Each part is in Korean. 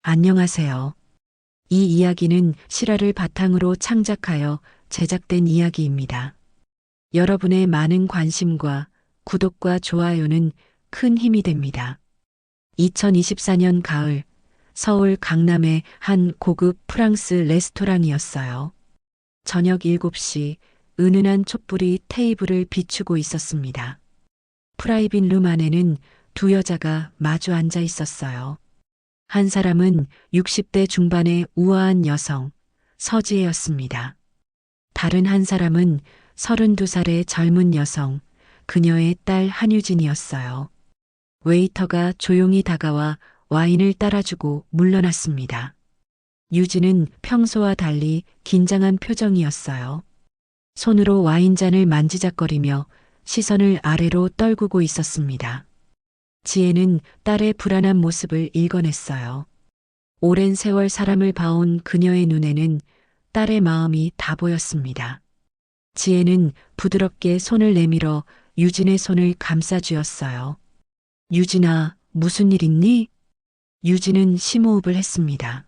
안녕하세요. 이 이야기는 실화를 바탕으로 창작하여 제작된 이야기입니다. 여러분의 많은 관심과 구독과 좋아요는 큰 힘이 됩니다. 2024년 가을, 서울 강남의 한 고급 프랑스 레스토랑이었어요. 저녁 7시, 은은한 촛불이 테이블을 비추고 있었습니다. 프라이빗 룸 안에는 두 여자가 마주 앉아 있었어요. 한 사람은 60대 중반의 우아한 여성, 서지혜였습니다. 다른 한 사람은 32살의 젊은 여성, 그녀의 딸 한유진이었어요. 웨이터가 조용히 다가와 와인을 따라주고 물러났습니다. 유진은 평소와 달리 긴장한 표정이었어요. 손으로 와인잔을 만지작거리며 시선을 아래로 떨구고 있었습니다. 지혜는 딸의 불안한 모습을 읽어냈어요. 오랜 세월 사람을 봐온 그녀의 눈에는 딸의 마음이 다 보였습니다. 지혜는 부드럽게 손을 내밀어 유진의 손을 감싸주었어요. 유진아, 무슨 일 있니? 유진은 심호흡을 했습니다.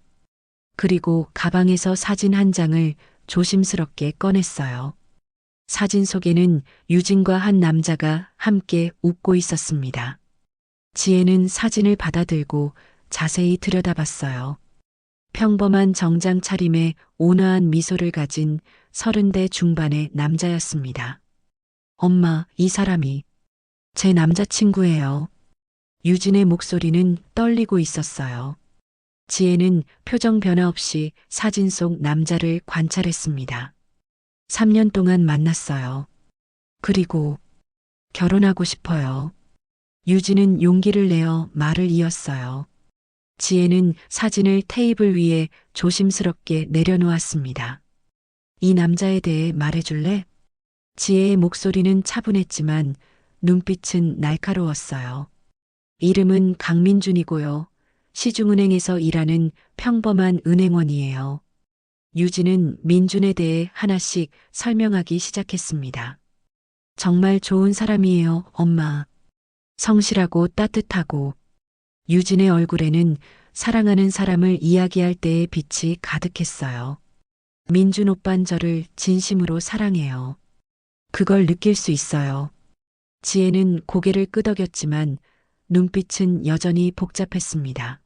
그리고 가방에서 사진 한 장을 조심스럽게 꺼냈어요. 사진 속에는 유진과 한 남자가 함께 웃고 있었습니다. 지혜는 사진을 받아들고 자세히 들여다봤어요. 평범한 정장 차림에 온화한 미소를 가진 30대 중반의 남자였습니다. 엄마, 이 사람이 제 남자친구예요. 유진의 목소리는 떨리고 있었어요. 지혜는 표정 변화 없이 사진 속 남자를 관찰했습니다. 3년 동안 만났어요. 그리고 결혼하고 싶어요. 유진은 용기를 내어 말을 이었어요. 지혜는 사진을 테이블 위에 조심스럽게 내려놓았습니다. 이 남자에 대해 말해줄래? 지혜의 목소리는 차분했지만 눈빛은 날카로웠어요. 이름은 강민준이고요. 시중은행에서 일하는 평범한 은행원이에요. 유진은 민준에 대해 하나씩 설명하기 시작했습니다. 정말 좋은 사람이에요, 엄마. 성실하고 따뜻하고. 유진의 얼굴에는 사랑하는 사람을 이야기할 때의 빛이 가득했어요. 민준 오빤 저를 진심으로 사랑해요. 그걸 느낄 수 있어요. 지혜는 고개를 끄덕였지만 눈빛은 여전히 복잡했습니다.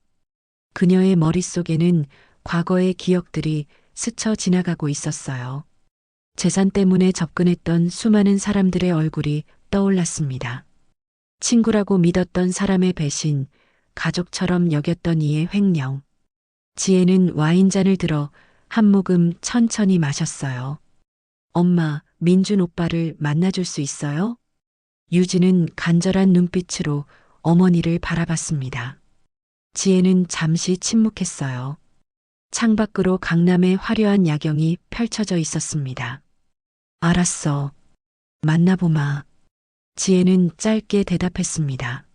그녀의 머릿속에는 과거의 기억들이 스쳐 지나가고 있었어요. 재산 때문에 접근했던 수많은 사람들의 얼굴이 떠올랐습니다. 친구라고 믿었던 사람의 배신, 가족처럼 여겼던 이의 횡령. 지혜는 와인잔을 들어 한 모금 천천히 마셨어요. 엄마, 민준 오빠를 만나줄 수 있어요? 유진은 간절한 눈빛으로 어머니를 바라봤습니다. 지혜는 잠시 침묵했어요. 창밖으로 강남의 화려한 야경이 펼쳐져 있었습니다. 알았어. 만나보마. 지혜는 짧게 대답했습니다.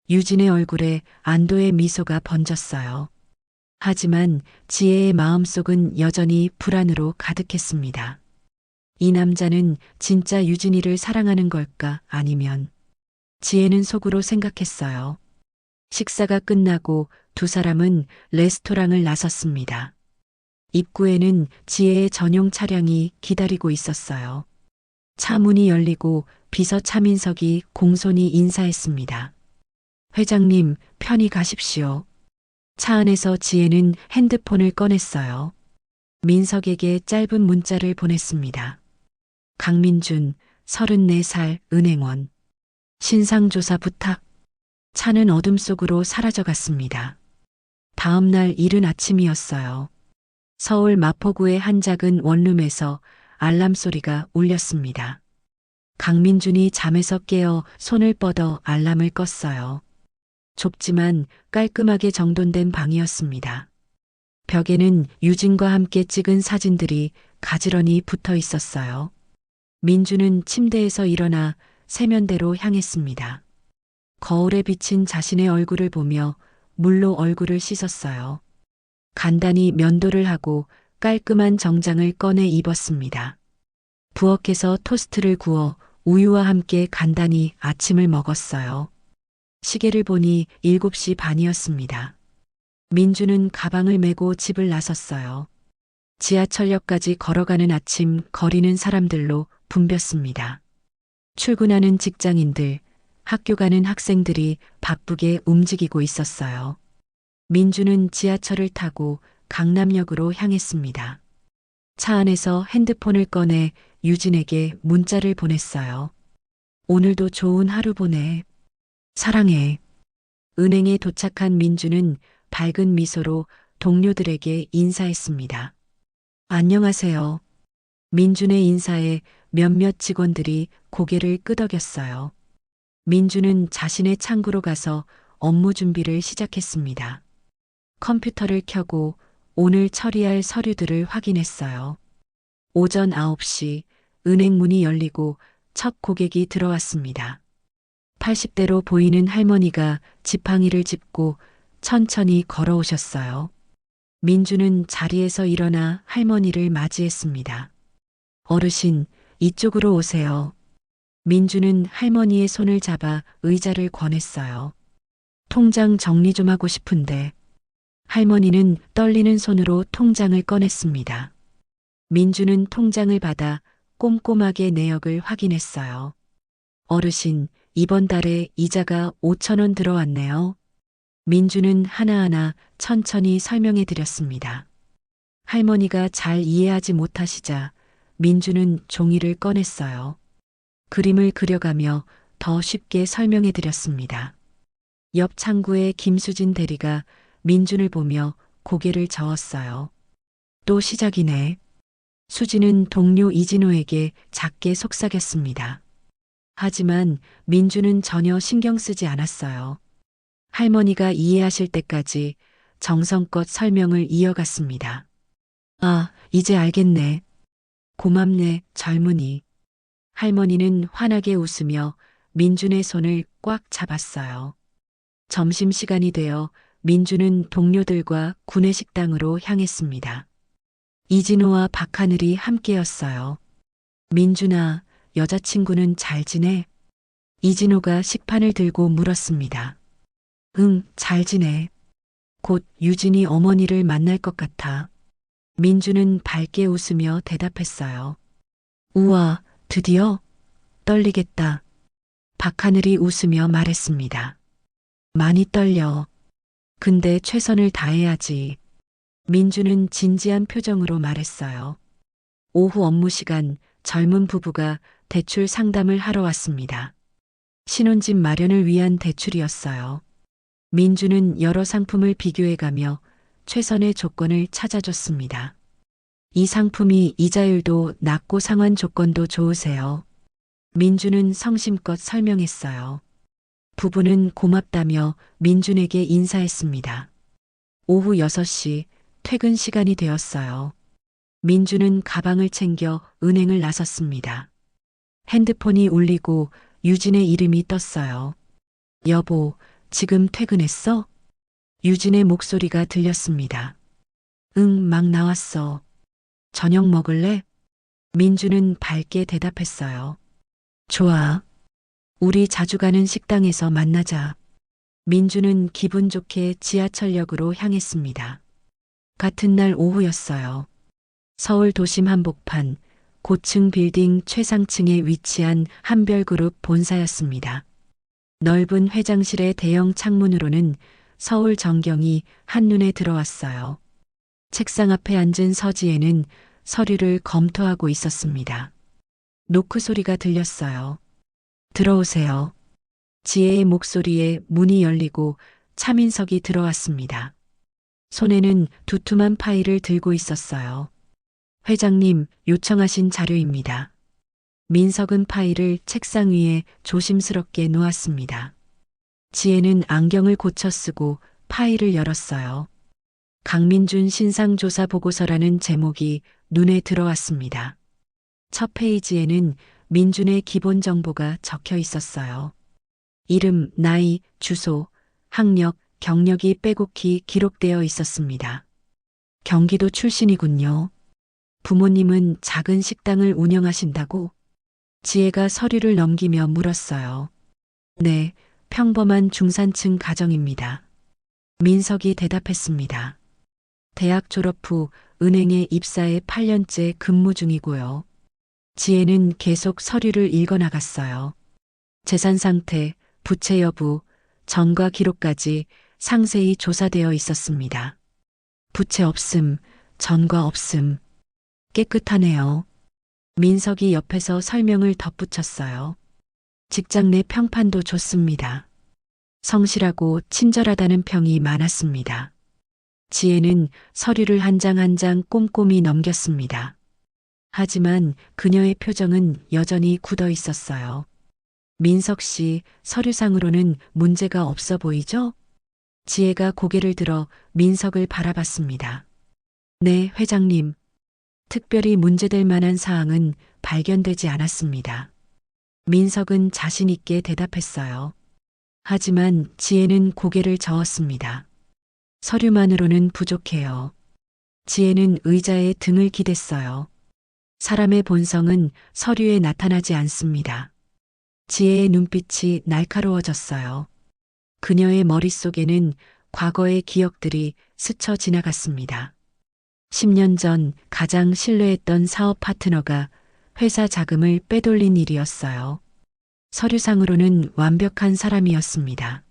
유진의 얼굴에 안도의 미소가 번졌어요. 하지만 지혜의 마음속은 여전히 불안으로 가득했습니다. 이 남자는 진짜 유진이를 사랑하는 걸까 아니면 지혜는 속으로 생각했어요. 식사가 끝나고 두 사람은 레스토랑을 나섰습니다. 입구에는 지혜의 전용 차량이 기다리고 있었어요. 차 문이 열리고 비서 차민석이 공손히 인사했습니다. 회장님, 편히 가십시오. 차 안에서 지혜는 핸드폰을 꺼냈어요. 민석에게 짧은 문자를 보냈습니다. 강민준, 34살, 은행원. 신상조사 부탁. 차는 어둠 속으로 사라져갔습니다. 다음 날 이른 아침이었어요. 서울 마포구의 한 작은 원룸에서 알람 소리가 울렸습니다. 강민준이 잠에서 깨어 손을 뻗어 알람을 껐어요. 좁지만 깔끔하게 정돈된 방이었습니다. 벽에는 유진과 함께 찍은 사진들이 가지런히 붙어 있었어요. 민준은 침대에서 일어나 세면대로 향했습니다. 거울에 비친 자신의 얼굴을 보며 물로 얼굴을 씻었어요. 간단히 면도를 하고 깔끔한 정장을 꺼내 입었습니다. 부엌에서 토스트를 구워 우유와 함께 간단히 아침을 먹었어요. 시계를 보니 7시 반이었습니다. 민주는 가방을 메고 집을 나섰어요. 지하철역까지 걸어가는 아침 거리는 사람들로 붐볐습니다. 출근하는 직장인들, 학교 가는 학생들이 바쁘게 움직이고 있었어요. 민주는 지하철을 타고 강남역으로 향했습니다. 차 안에서 핸드폰을 꺼내 유진에게 문자를 보냈어요. 오늘도 좋은 하루 보내. 사랑해. 은행에 도착한 민주는 밝은 미소로 동료들에게 인사했습니다. 안녕하세요. 민준의 인사에 몇몇 직원들이 고개를 끄덕였어요. 민주는 자신의 창구로 가서 업무 준비를 시작했습니다. 컴퓨터를 켜고 오늘 처리할 서류들을 확인했어요. 오전 9시 은행 문이 열리고 첫 고객이 들어왔습니다. 80대로 보이는 할머니가 지팡이를 짚고 천천히 걸어오셨어요. 민주는 자리에서 일어나 할머니를 맞이했습니다. 어르신, 이쪽으로 오세요. 민주는 할머니의 손을 잡아 의자를 권했어요. 통장 정리 좀 하고 싶은데. 할머니는 떨리는 손으로 통장을 꺼냈습니다. 민주는 통장을 받아 꼼꼼하게 내역을 확인했어요. 어르신, 이번 달에 이자가 5,000원 들어왔네요. 민주는 하나하나 천천히 설명해 드렸습니다. 할머니가 잘 이해하지 못하시자 민주는 종이를 꺼냈어요. 그림을 그려가며 더 쉽게 설명해 드렸습니다. 옆 창구의 김수진 대리가 민준을 보며 고개를 저었어요. 또 시작이네. 수진은 동료 이진호에게 작게 속삭였습니다. 하지만 민주는 전혀 신경 쓰지 않았어요. 할머니가 이해하실 때까지 정성껏 설명을 이어갔습니다. 아, 이제 알겠네. 고맙네, 젊은이. 할머니는 환하게 웃으며 민준의 손을 꽉 잡았어요. 점심시간이 되어 민주는 동료들과 구내식당으로 향했습니다. 이진호와 박하늘이 함께였어요. 민준아, 여자친구는 잘 지내? 이진호가 식판을 들고 물었습니다. 응, 잘 지내. 곧 유진이 어머니를 만날 것 같아. 민주는 밝게 웃으며 대답했어요. 우와, 드디어? 떨리겠다. 박하늘이 웃으며 말했습니다. 많이 떨려. 근데 최선을 다해야지. 민주는 진지한 표정으로 말했어요. 오후 업무 시간 젊은 부부가 대출 상담을 하러 왔습니다. 신혼집 마련을 위한 대출이었어요. 민주는 여러 상품을 비교해가며 최선의 조건을 찾아줬습니다. 이 상품이 이자율도 낮고 상환 조건도 좋으세요. 민주는 성심껏 설명했어요. 부부는 고맙다며 민준에게 인사했습니다. 오후 6시 퇴근 시간이 되었어요. 민주는 가방을 챙겨 은행을 나섰습니다. 핸드폰이 울리고 유진의 이름이 떴어요. 여보, 지금 퇴근했어? 유진의 목소리가 들렸습니다. 응, 막 나왔어. 저녁 먹을래? 민주는 밝게 대답했어요. 좋아. 우리 자주 가는 식당에서 만나자. 민주는 기분 좋게 지하철역으로 향했습니다. 같은 날 오후였어요. 서울 도심 한복판 고층 빌딩 최상층에 위치한 한별그룹 본사였습니다. 넓은 회장실의 대형 창문으로는 서울 전경이 한눈에 들어왔어요. 책상 앞에 앉은 서지혜는 서류를 검토하고 있었습니다. 노크 소리가 들렸어요. 들어오세요. 지혜의 목소리에 문이 열리고 차민석이 들어왔습니다. 손에는 두툼한 파일을 들고 있었어요. 회장님, 요청하신 자료입니다. 민석은 파일을 책상 위에 조심스럽게 놓았습니다. 지혜는 안경을 고쳐 쓰고 파일을 열었어요. 강민준 신상조사 보고서라는 제목이 눈에 들어왔습니다. 첫 페이지에는 민준의 기본 정보가 적혀 있었어요. 이름, 나이, 주소, 학력, 경력이 빼곡히 기록되어 있었습니다. 경기도 출신이군요. 부모님은 작은 식당을 운영하신다고? 지혜가 서류를 넘기며 물었어요. 네, 평범한 중산층 가정입니다. 민석이 대답했습니다. 대학 졸업 후 은행에 입사해 8년째 근무 중이고요. 지혜는 계속 서류를 읽어나갔어요. 재산 상태, 부채 여부, 전과 기록까지 상세히 조사되어 있었습니다. 부채 없음, 전과 없음. 깨끗하네요. 민석이 옆에서 설명을 덧붙였어요. 직장 내 평판도 좋습니다. 성실하고 친절하다는 평이 많았습니다. 지혜는 서류를 한 장 한 장 꼼꼼히 넘겼습니다. 하지만 그녀의 표정은 여전히 굳어 있었어요. 민석 씨, 서류상으로는 문제가 없어 보이죠? 지혜가 고개를 들어 민석을 바라봤습니다. 네, 회장님. 특별히 문제될 만한 사항은 발견되지 않았습니다. 민석은 자신 있게 대답했어요. 하지만 지혜는 고개를 저었습니다. 서류만으로는 부족해요. 지혜는 의자에 등을 기댔어요. 사람의 본성은 서류에 나타나지 않습니다. 지혜의 눈빛이 날카로워졌어요. 그녀의 머릿속에는 과거의 기억들이 스쳐 지나갔습니다. 10년 전 가장 신뢰했던 사업 파트너가 회사 자금을 빼돌린 일이었어요. 서류상으로는 완벽한 사람이었습니다.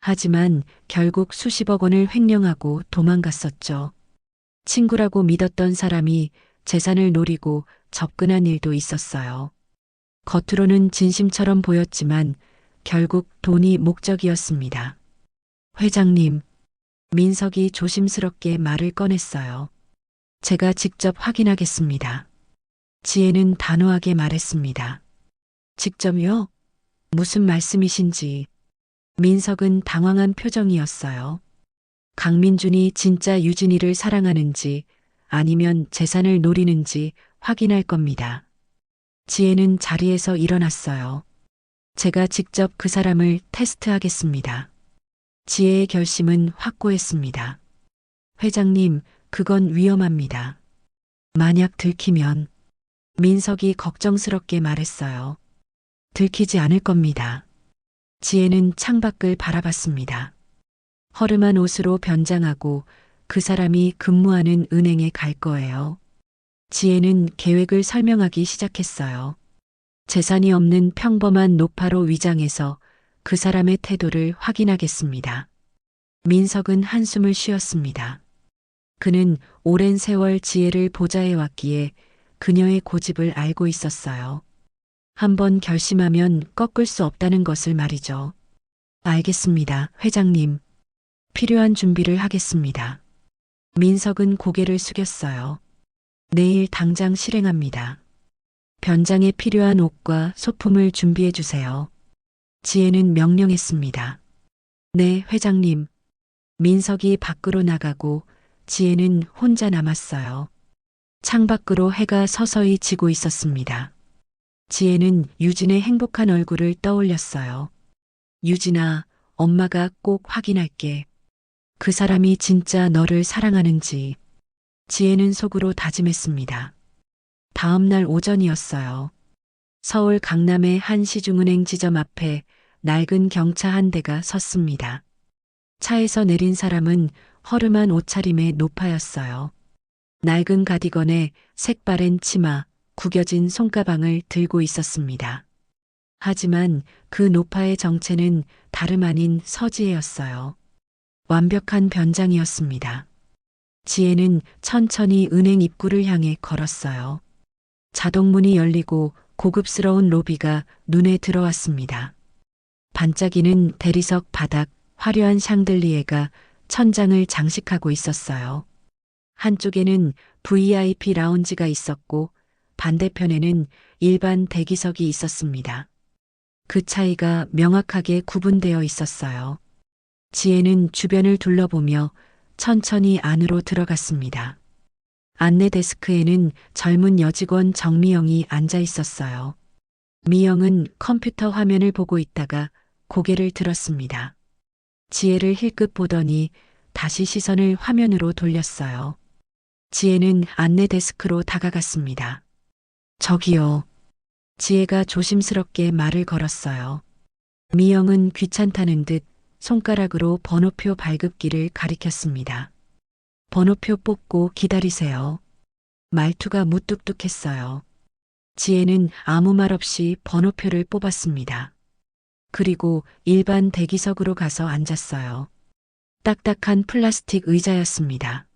하지만 결국 수십억 원을 횡령하고 도망갔었죠. 친구라고 믿었던 사람이 재산을 노리고 접근한 일도 있었어요. 겉으로는 진심처럼 보였지만 결국 돈이 목적이었습니다. 회장님, 민석이 조심스럽게 말을 꺼냈어요. 제가 직접 확인하겠습니다. 지혜는 단호하게 말했습니다. 직접요? 무슨 말씀이신지. 민석은 당황한 표정이었어요. 강민준이 진짜 유진이를 사랑하는지 아니면 재산을 노리는지 확인할 겁니다. 지혜는 자리에서 일어났어요. 제가 직접 그 사람을 테스트하겠습니다. 지혜의 결심은 확고했습니다. 회장님, 그건 위험합니다. 만약 들키면 민석이 걱정스럽게 말했어요. 들키지 않을 겁니다. 지혜는 창밖을 바라봤습니다. 허름한 옷으로 변장하고 그 사람이 근무하는 은행에 갈 거예요. 지혜는 계획을 설명하기 시작했어요. 재산이 없는 평범한 노파로 위장해서 그 사람의 태도를 확인하겠습니다. 민석은 한숨을 쉬었습니다. 그는 오랜 세월 지혜를 보좌해왔기에 그녀의 고집을 알고 있었어요. 한번 결심하면 꺾을 수 없다는 것을 말이죠. 알겠습니다, 회장님. 필요한 준비를 하겠습니다. 민석은 고개를 숙였어요. 내일 당장 실행합니다. 변장에 필요한 옷과 소품을 준비해 주세요. 지혜는 명령했습니다. 네, 회장님. 민석이 밖으로 나가고 지혜는 혼자 남았어요. 창밖으로 해가 서서히 지고 있었습니다. 지혜는 유진의 행복한 얼굴을 떠올렸어요. 유진아, 엄마가 꼭 확인할게. 그 사람이 진짜 너를 사랑하는지. 지혜는 속으로 다짐했습니다. 다음 날 오전이었어요. 서울 강남의 한 시중은행 지점 앞에 낡은 경차 한 대가 섰습니다. 차에서 내린 사람은 허름한 옷차림의 노파였어요. 낡은 가디건에 색바랜 치마, 구겨진 손가방을 들고 있었습니다. 하지만 그 노파의 정체는 다름 아닌 서지혜였어요. 완벽한 변장이었습니다. 지혜는 천천히 은행 입구를 향해 걸었어요. 자동문이 열리고 고급스러운 로비가 눈에 들어왔습니다. 반짝이는 대리석 바닥, 화려한 샹들리에가 천장을 장식하고 있었어요. 한쪽에는 VIP 라운지가 있었고 반대편에는 일반 대기석이 있었습니다. 그 차이가 명확하게 구분되어 있었어요. 지혜는 주변을 둘러보며 천천히 안으로 들어갔습니다. 안내 데스크에는 젊은 여직원 정미영이 앉아 있었어요. 미영은 컴퓨터 화면을 보고 있다가 고개를 들었습니다. 지혜를 힐끗 보더니 다시 시선을 화면으로 돌렸어요. 지혜는 안내 데스크로 다가갔습니다. 저기요. 지혜가 조심스럽게 말을 걸었어요. 미영은 귀찮다는 듯 손가락으로 번호표 발급기를 가리켰습니다. 번호표 뽑고 기다리세요. 말투가 무뚝뚝했어요. 지혜는 아무 말 없이 번호표를 뽑았습니다. 그리고 일반 대기석으로 가서 앉았어요. 딱딱한 플라스틱 의자였습니다.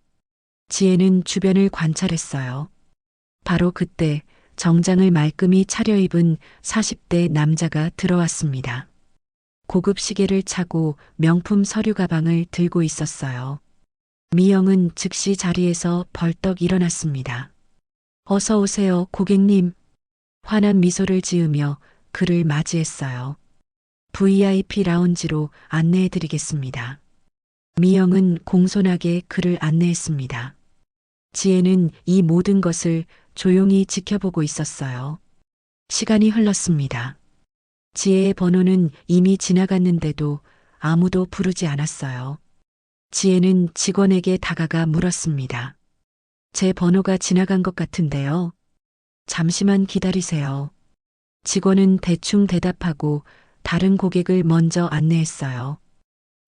지혜는 주변을 관찰했어요. 바로 그때 정장을 말끔히 차려입은 40대 남자가 들어왔습니다. 고급 시계를 차고 명품 서류 가방을 들고 있었어요. 미영은 즉시 자리에서 벌떡 일어났습니다. 어서 오세요, 고객님. 환한 미소를 지으며 그를 맞이했어요. VIP 라운지로 안내해 드리겠습니다. 미영은 공손하게 그를 안내했습니다. 지혜는 이 모든 것을 조용히 지켜보고 있었어요. 시간이 흘렀습니다. 지혜의 번호는 이미 지나갔는데도 아무도 부르지 않았어요. 지혜는 직원에게 다가가 물었습니다. 제 번호가 지나간 것 같은데요. 잠시만 기다리세요. 직원은 대충 대답하고 다른 고객을 먼저 안내했어요.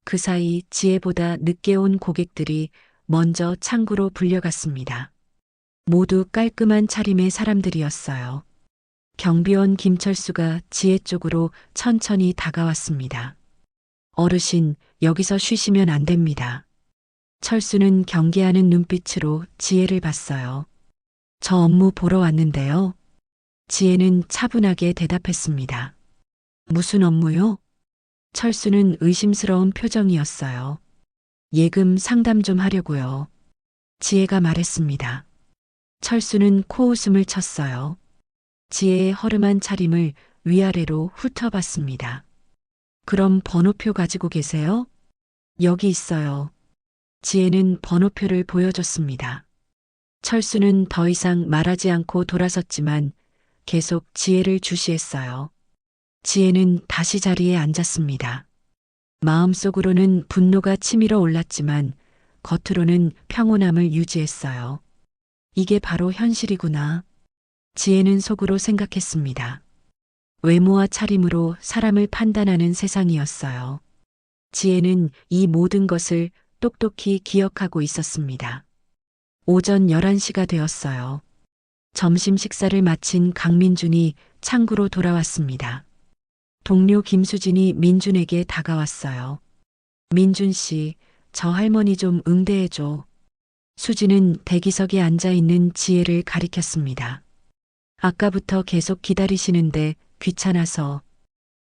그 사이 지혜보다 늦게 온 고객들이 먼저 창구로 불려갔습니다. 모두 깔끔한 차림의 사람들이었어요. 경비원 김철수가 지혜 쪽으로 천천히 다가왔습니다. 어르신, 여기서 쉬시면 안 됩니다. 철수는 경계하는 눈빛으로 지혜를 봤어요. 저 업무 보러 왔는데요. 지혜는 차분하게 대답했습니다. 무슨 업무요? 철수는 의심스러운 표정이었어요. 예금 상담 좀 하려고요. 지혜가 말했습니다. 철수는 코웃음을 쳤어요. 지혜의 허름한 차림을 위아래로 훑어봤습니다. 그럼 번호표 가지고 계세요? 여기 있어요. 지혜는 번호표를 보여줬습니다. 철수는 더 이상 말하지 않고 돌아섰지만 계속 지혜를 주시했어요. 지혜는 다시 자리에 앉았습니다. 마음속으로는 분노가 치밀어 올랐지만 겉으로는 평온함을 유지했어요. 이게 바로 현실이구나. 지혜는 속으로 생각했습니다. 외모와 차림으로 사람을 판단하는 세상이었어요. 지혜는 이 모든 것을 똑똑히 기억하고 있었습니다. 오전 11시가 되었어요. 점심 식사를 마친 강민준이 창구로 돌아왔습니다. 동료 김수진이 민준에게 다가왔어요. 민준 씨, 저 할머니 좀 응대해줘. 수진은 대기석에 앉아있는 지혜를 가리켰습니다. 아까부터 계속 기다리시는데 귀찮아서.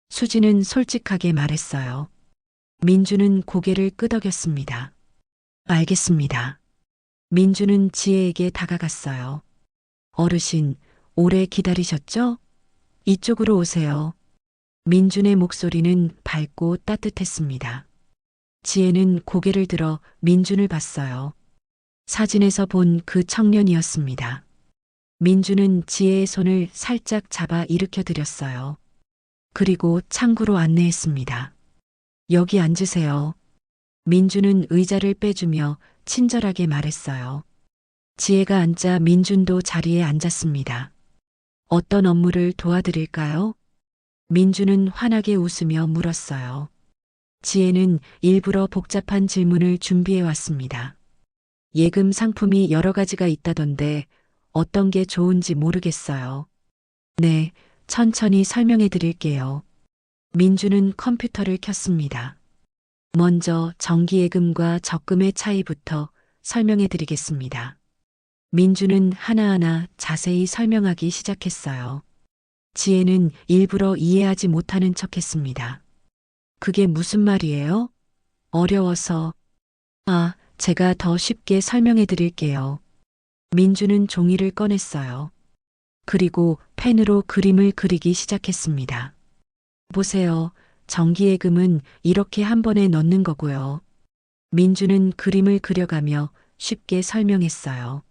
수진은 솔직하게 말했어요. 민준은 고개를 끄덕였습니다. 알겠습니다. 민준은 지혜에게 다가갔어요. 어르신, 오래 기다리셨죠? 이쪽으로 오세요. 민준의 목소리는 밝고 따뜻했습니다. 지혜는 고개를 들어 민준을 봤어요. 사진에서 본 그 청년이었습니다. 민준은 지혜의 손을 살짝 잡아 일으켜 드렸어요. 그리고 창구로 안내했습니다. 여기 앉으세요. 민준은 의자를 빼주며 친절하게 말했어요. 지혜가 앉자 민준도 자리에 앉았습니다. 어떤 업무를 도와드릴까요? 민준은 환하게 웃으며 물었어요. 지혜는 일부러 복잡한 질문을 준비해 왔습니다. 예금 상품이 여러 가지가 있다던데 어떤 게 좋은지 모르겠어요. 네, 천천히 설명해 드릴게요. 민준은 컴퓨터를 켰습니다. 먼저 정기예금과 적금의 차이부터 설명해 드리겠습니다. 민준은 하나하나 자세히 설명하기 시작했어요. 지혜는 일부러 이해하지 못하는 척했습니다. 그게 무슨 말이에요? 어려워서. 제가 더 쉽게 설명해 드릴게요. 민준은 종이를 꺼냈어요. 그리고 펜으로 그림을 그리기 시작했습니다. 보세요. 정기예금은 이렇게 한 번에 넣는 거고요. 민준은 그림을 그려가며 쉽게 설명했어요.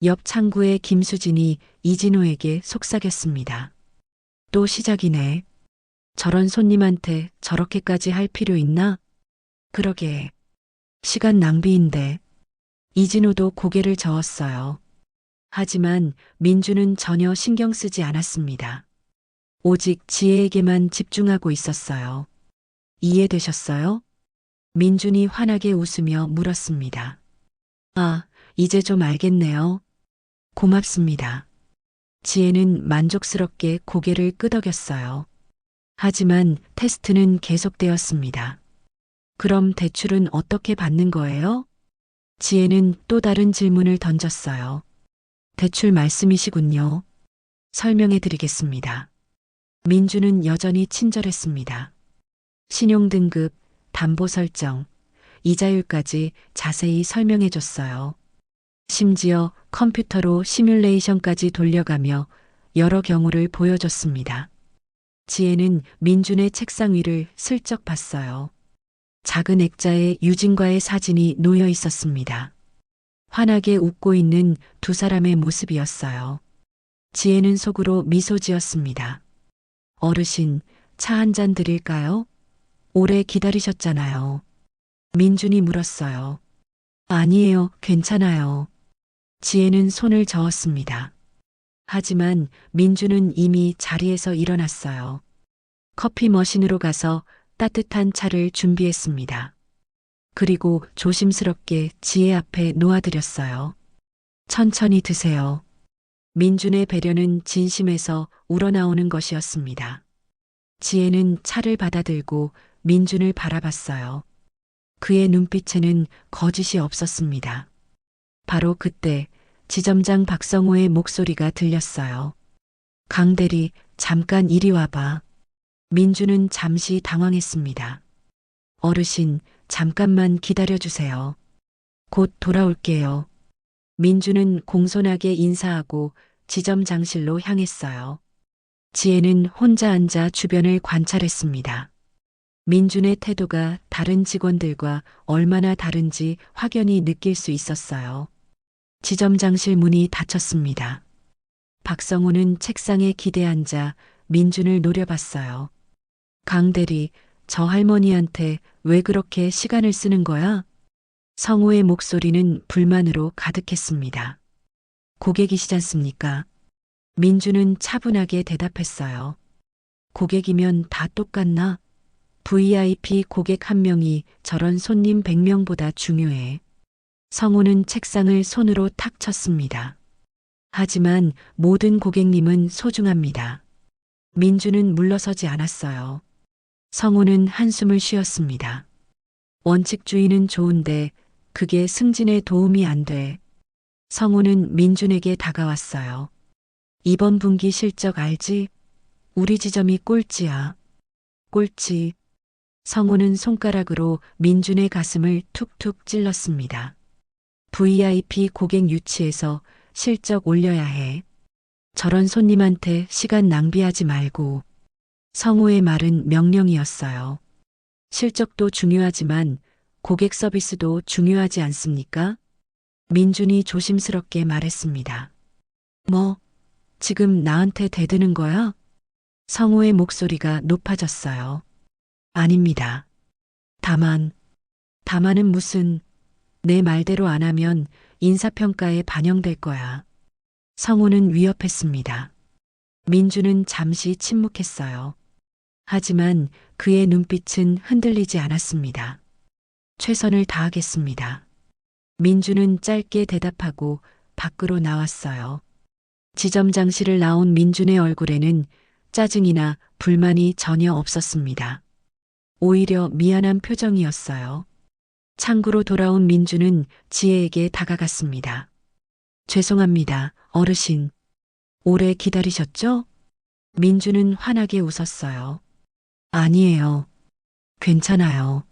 옆 창구의 김수진이 이진호에게 속삭였습니다. 또 시작이네. 저런 손님한테 저렇게까지 할 필요 있나? 그러게. 시간 낭비인데. 이진호도 고개를 저었어요. 하지만 민주는 전혀 신경 쓰지 않았습니다. 오직 지혜에게만 집중하고 있었어요. 이해되셨어요? 민준이 환하게 웃으며 물었습니다. 아, 이제 좀 알겠네요. 고맙습니다. 지혜는 만족스럽게 고개를 끄덕였어요. 하지만 테스트는 계속되었습니다. 그럼 대출은 어떻게 받는 거예요? 지혜는 또 다른 질문을 던졌어요. 대출 말씀이시군요. 설명해 드리겠습니다. 민주는 여전히 친절했습니다. 신용등급, 담보 설정, 이자율까지 자세히 설명해 줬어요. 심지어 컴퓨터로 시뮬레이션까지 돌려가며 여러 경우를 보여줬습니다. 지혜는 민준의 책상 위를 슬쩍 봤어요. 작은 액자에 유진과의 사진이 놓여 있었습니다. 환하게 웃고 있는 두 사람의 모습이었어요. 지혜는 속으로 미소 지었습니다. 어르신, 차 한 잔 드릴까요? 오래 기다리셨잖아요. 민준이 물었어요. 아니에요, 괜찮아요. 지혜는 손을 저었습니다. 하지만 민준은 이미 자리에서 일어났어요. 커피 머신으로 가서 따뜻한 차를 준비했습니다. 그리고 조심스럽게 지혜 앞에 놓아드렸어요. 천천히 드세요. 민준의 배려는 진심에서 우러나오는 것이었습니다. 지혜는 차를 받아들고 민준을 바라봤어요. 그의 눈빛에는 거짓이 없었습니다. 바로 그때 지점장 박성호의 목소리가 들렸어요. 강대리, 잠깐 이리 와봐. 민준은 잠시 당황했습니다. 어르신, 잠깐만 기다려주세요. 곧 돌아올게요. 민준은 공손하게 인사하고 지점장실로 향했어요. 지혜는 혼자 앉아 주변을 관찰했습니다. 민준의 태도가 다른 직원들과 얼마나 다른지 확연히 느낄 수 있었어요. 지점장실 문이 닫혔습니다. 박성호는 책상에 기대 앉아 민준을 노려봤어요. 강대리, 저 할머니한테 왜 그렇게 시간을 쓰는 거야? 성호의 목소리는 불만으로 가득했습니다. 고객이시지 않습니까? 민준은 차분하게 대답했어요. 고객이면 다 똑같나? VIP 고객 한 명이 저런 손님 100명보다 중요해. 성호는 책상을 손으로 탁 쳤습니다. 하지만 모든 고객님은 소중합니다. 민준은 물러서지 않았어요. 성호는 한숨을 쉬었습니다. 원칙주의는 좋은데 그게 승진에 도움이 안 돼. 성호는 민준에게 다가왔어요. 이번 분기 실적 알지? 우리 지점이 꼴찌야. 꼴찌. 성호는 손가락으로 민준의 가슴을 툭툭 찔렀습니다. VIP 고객 유치해서 실적 올려야 해. 저런 손님한테 시간 낭비하지 말고. 성호의 말은 명령이었어요. 실적도 중요하지만 고객 서비스도 중요하지 않습니까? 민준이 조심스럽게 말했습니다. 뭐, 지금 나한테 대드는 거야? 성호의 목소리가 높아졌어요. 아닙니다. 다만은 무슨, 내 말대로 안 하면 인사평가에 반영될 거야. 성호는 위협했습니다. 민준은 잠시 침묵했어요. 하지만 그의 눈빛은 흔들리지 않았습니다. 최선을 다하겠습니다. 민준은 짧게 대답하고 밖으로 나왔어요. 지점장실을 나온 민준의 얼굴에는 짜증이나 불만이 전혀 없었습니다. 오히려 미안한 표정이었어요. 창구로 돌아온 민준은 지혜에게 다가갔습니다. 죄송합니다, 어르신. 오래 기다리셨죠? 민준은 환하게 웃었어요. 아니에요. 괜찮아요.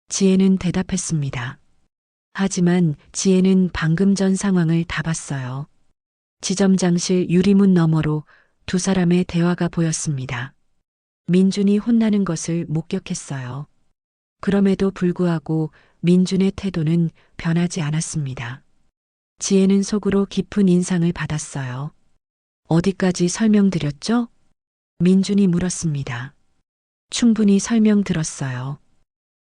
지혜는 대답했습니다. 하지만 지혜는 방금 전 상황을 다 봤어요. 지점장실 유리문 너머로 두 사람의 대화가 보였습니다. 민준이 혼나는 것을 목격했어요. 그럼에도 불구하고 민준의 태도는 변하지 않았습니다. 지혜는 속으로 깊은 인상을 받았어요. 어디까지 설명드렸죠? 민준이 물었습니다. 충분히 설명들었어요.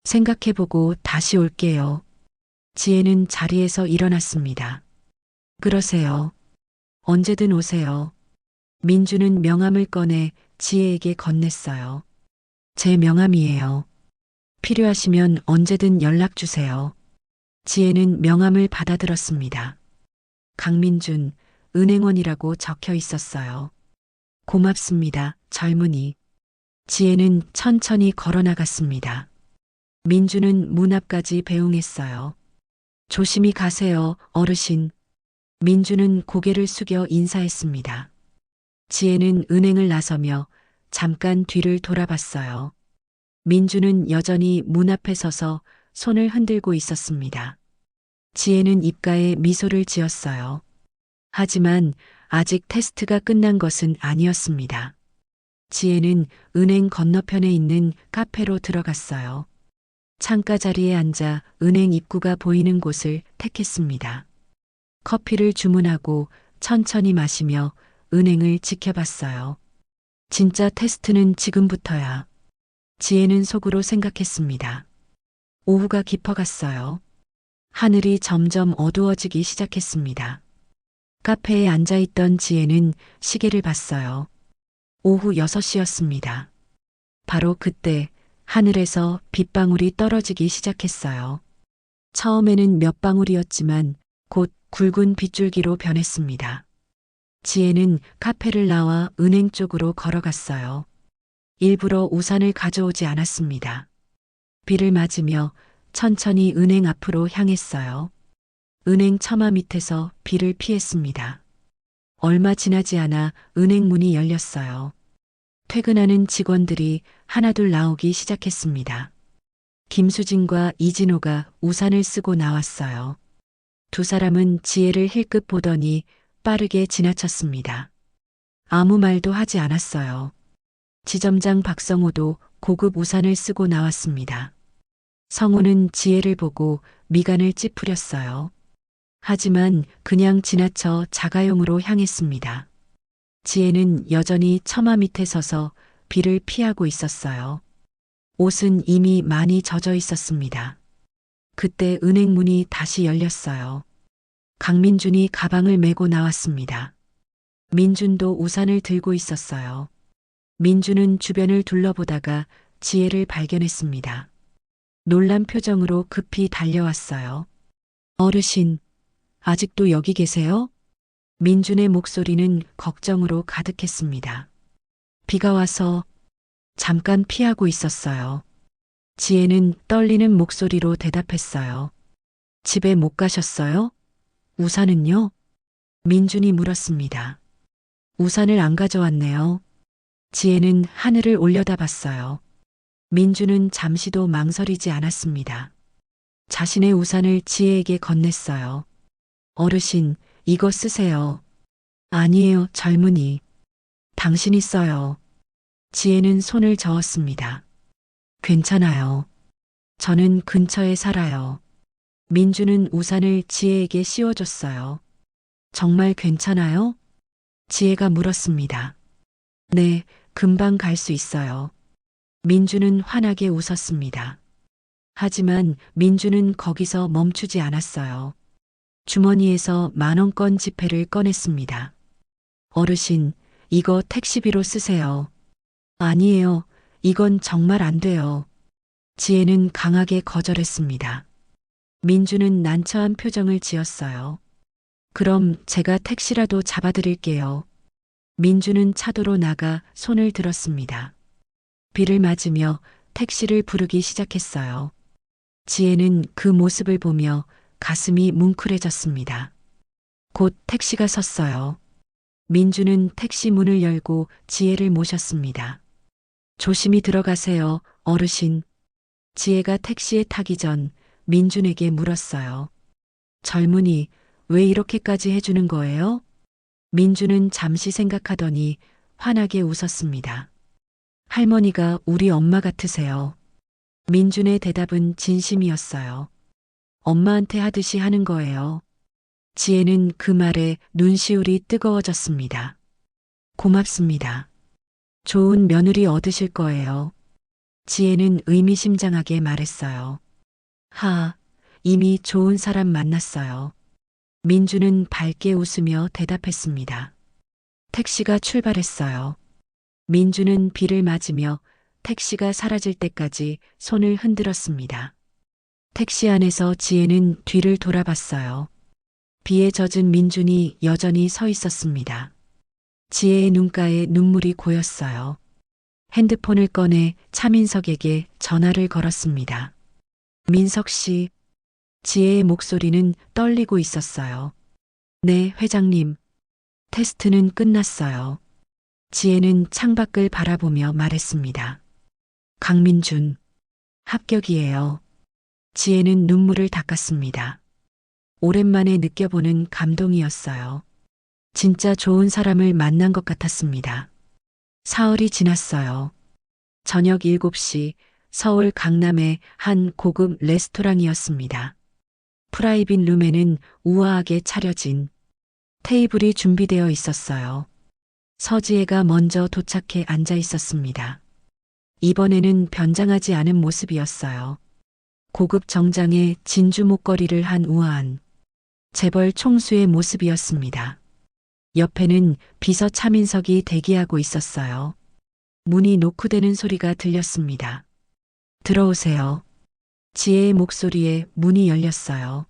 생각해보고 다시 올게요. 지혜는 자리에서 일어났습니다. 그러세요. 언제든 오세요. 민준은 명함을 꺼내 지혜에게 건넸어요. 제 명함이에요. 필요하시면 언제든 연락 주세요. 지혜는 명함을 받아들었습니다. 강민준, 은행원이라고 적혀 있었어요. 고맙습니다, 젊은이. 지혜는 천천히 걸어 나갔습니다. 민주는 문 앞까지 배웅했어요. 조심히 가세요, 어르신. 민주는 고개를 숙여 인사했습니다. 지혜는 은행을 나서며 잠깐 뒤를 돌아봤어요. 민주는 여전히 문 앞에 서서 손을 흔들고 있었습니다. 지혜는 입가에 미소를 지었어요. 하지만 아직 테스트가 끝난 것은 아니었습니다. 지혜는 은행 건너편에 있는 카페로 들어갔어요. 창가 자리에 앉아 은행 입구가 보이는 곳을 택했습니다. 커피를 주문하고 천천히 마시며 은행을 지켜봤어요. 진짜 테스트는 지금부터야. 지혜는 속으로 생각했습니다. 오후가 깊어갔어요. 하늘이 점점 어두워지기 시작했습니다. 카페에 앉아있던 지혜는 시계를 봤어요. 오후 6시였습니다. 바로 그때 하늘에서 빗방울이 떨어지기 시작했어요. 처음에는 몇 방울이었지만 곧 굵은 빗줄기로 변했습니다. 지혜는 카페를 나와 은행 쪽으로 걸어갔어요. 일부러 우산을 가져오지 않았습니다. 비를 맞으며 천천히 은행 앞으로 향했어요. 은행 처마 밑에서 비를 피했습니다. 얼마 지나지 않아 은행 문이 열렸어요. 퇴근하는 직원들이 하나둘 나오기 시작했습니다. 김수진과 이진호가 우산을 쓰고 나왔어요. 두 사람은 지혜를 힐끗 보더니 빠르게 지나쳤습니다. 아무 말도 하지 않았어요. 지점장 박성호도 고급 우산을 쓰고 나왔습니다. 성호는 지혜를 보고 미간을 찌푸렸어요. 하지만 그냥 지나쳐 자가용으로 향했습니다. 지혜는 여전히 처마 밑에 서서 비를 피하고 있었어요. 옷은 이미 많이 젖어 있었습니다. 그때 은행 문이 다시 열렸어요. 강민준이 가방을 메고 나왔습니다. 민준도 우산을 들고 있었어요. 민준은 주변을 둘러보다가 지혜를 발견했습니다. 놀란 표정으로 급히 달려왔어요. 어르신, 아직도 여기 계세요? 민준의 목소리는 걱정으로 가득했습니다. 비가 와서 잠깐 피하고 있었어요. 지혜는 떨리는 목소리로 대답했어요. 집에 못 가셨어요? 우산은요? 민준이 물었습니다. 우산을 안 가져왔네요. 지혜는 하늘을 올려다봤어요. 민준은 잠시도 망설이지 않았습니다. 자신의 우산을 지혜에게 건넸어요. 어르신, 이거 쓰세요. 아니에요, 젊은이. 당신이 써요. 지혜는 손을 저었습니다. 괜찮아요. 저는 근처에 살아요. 민주는 우산을 지혜에게 씌워줬어요. 정말 괜찮아요? 지혜가 물었습니다. 네, 금방 갈 수 있어요. 민주는 환하게 웃었습니다. 하지만 민주는 거기서 멈추지 않았어요. 주머니에서 10,000원권 지폐를 꺼냈습니다. 어르신, 이거 택시비로 쓰세요. 아니에요. 이건 정말 안 돼요. 지혜는 강하게 거절했습니다. 민주는 난처한 표정을 지었어요. 그럼 제가 택시라도 잡아드릴게요. 민주는 차도로 나가 손을 들었습니다. 비를 맞으며 택시를 부르기 시작했어요. 지혜는 그 모습을 보며 가슴이 뭉클해졌습니다. 곧 택시가 섰어요. 민주는 택시 문을 열고 지혜를 모셨습니다. 조심히 들어가세요, 어르신. 지혜가 택시에 타기 전 민준에게 물었어요. 젊은이, 왜 이렇게까지 해주는 거예요? 민준은 잠시 생각하더니 환하게 웃었습니다. 할머니가 우리 엄마 같으세요. 민준의 대답은 진심이었어요. 엄마한테 하듯이 하는 거예요. 지혜는 그 말에 눈시울이 뜨거워졌습니다. 고맙습니다. 좋은 며느리 얻으실 거예요. 지혜는 의미심장하게 말했어요. 이미 좋은 사람 만났어요. 민주는 밝게 웃으며 대답했습니다. 택시가 출발했어요. 민주는 비를 맞으며 택시가 사라질 때까지 손을 흔들었습니다. 택시 안에서 지혜는 뒤를 돌아봤어요. 비에 젖은 민준이 여전히 서 있었습니다. 지혜의 눈가에 눈물이 고였어요. 핸드폰을 꺼내 차민석에게 전화를 걸었습니다. 민석 씨, 지혜의 목소리는 떨리고 있었어요. 네, 회장님. 테스트는 끝났어요. 지혜는 창밖을 바라보며 말했습니다. 강민준, 합격이에요. 지혜는 눈물을 닦았습니다. 오랜만에 느껴보는 감동이었어요. 진짜 좋은 사람을 만난 것 같았습니다. 사흘이 지났어요. 저녁 7시 서울 강남의 한 고급 레스토랑이었습니다. 프라이빗 룸에는 우아하게 차려진 테이블이 준비되어 있었어요. 서지혜가 먼저 도착해 앉아 있었습니다. 이번에는 변장하지 않은 모습이었어요. 고급 정장에 진주 목걸이를 한 우아한 재벌 총수의 모습이었습니다. 옆에는 비서 차민석이 대기하고 있었어요. 문이 노크되는 소리가 들렸습니다. 들어오세요. 지혜의 목소리에 문이 열렸어요.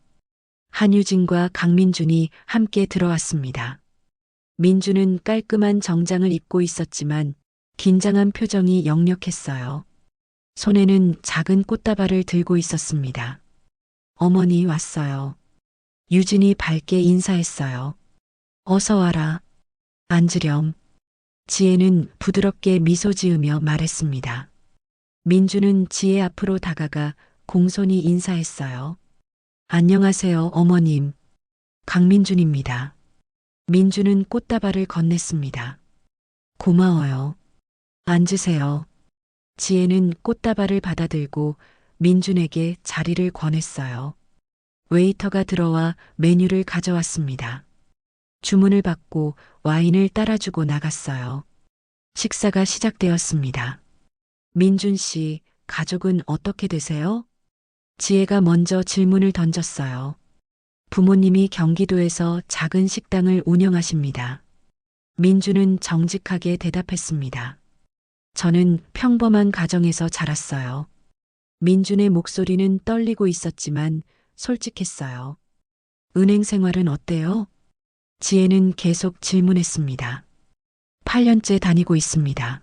한유진과 강민준이 함께 들어왔습니다. 민준은 깔끔한 정장을 입고 있었지만 긴장한 표정이 역력했어요. 손에는 작은 꽃다발을 들고 있었습니다. 어머니 왔어요. 유진이 밝게 인사했어요. 어서 와라. 앉으렴. 지혜는 부드럽게 미소 지으며 말했습니다. 민주는 지혜 앞으로 다가가 공손히 인사했어요. 안녕하세요, 어머님. 강민준입니다. 민주는 꽃다발을 건넸습니다. 고마워요. 앉으세요. 지혜는 꽃다발을 받아들고 민준에게 자리를 권했어요. 웨이터가 들어와 메뉴를 가져왔습니다. 주문을 받고 와인을 따라주고 나갔어요. 식사가 시작되었습니다. 민준 씨, 가족은 어떻게 되세요? 지혜가 먼저 질문을 던졌어요. 부모님이 경기도에서 작은 식당을 운영하십니다. 민준은 정직하게 대답했습니다. 저는 평범한 가정에서 자랐어요. 민준의 목소리는 떨리고 있었지만 솔직했어요. 은행 생활은 어때요? 지혜는 계속 질문했습니다. 8년째 다니고 있습니다.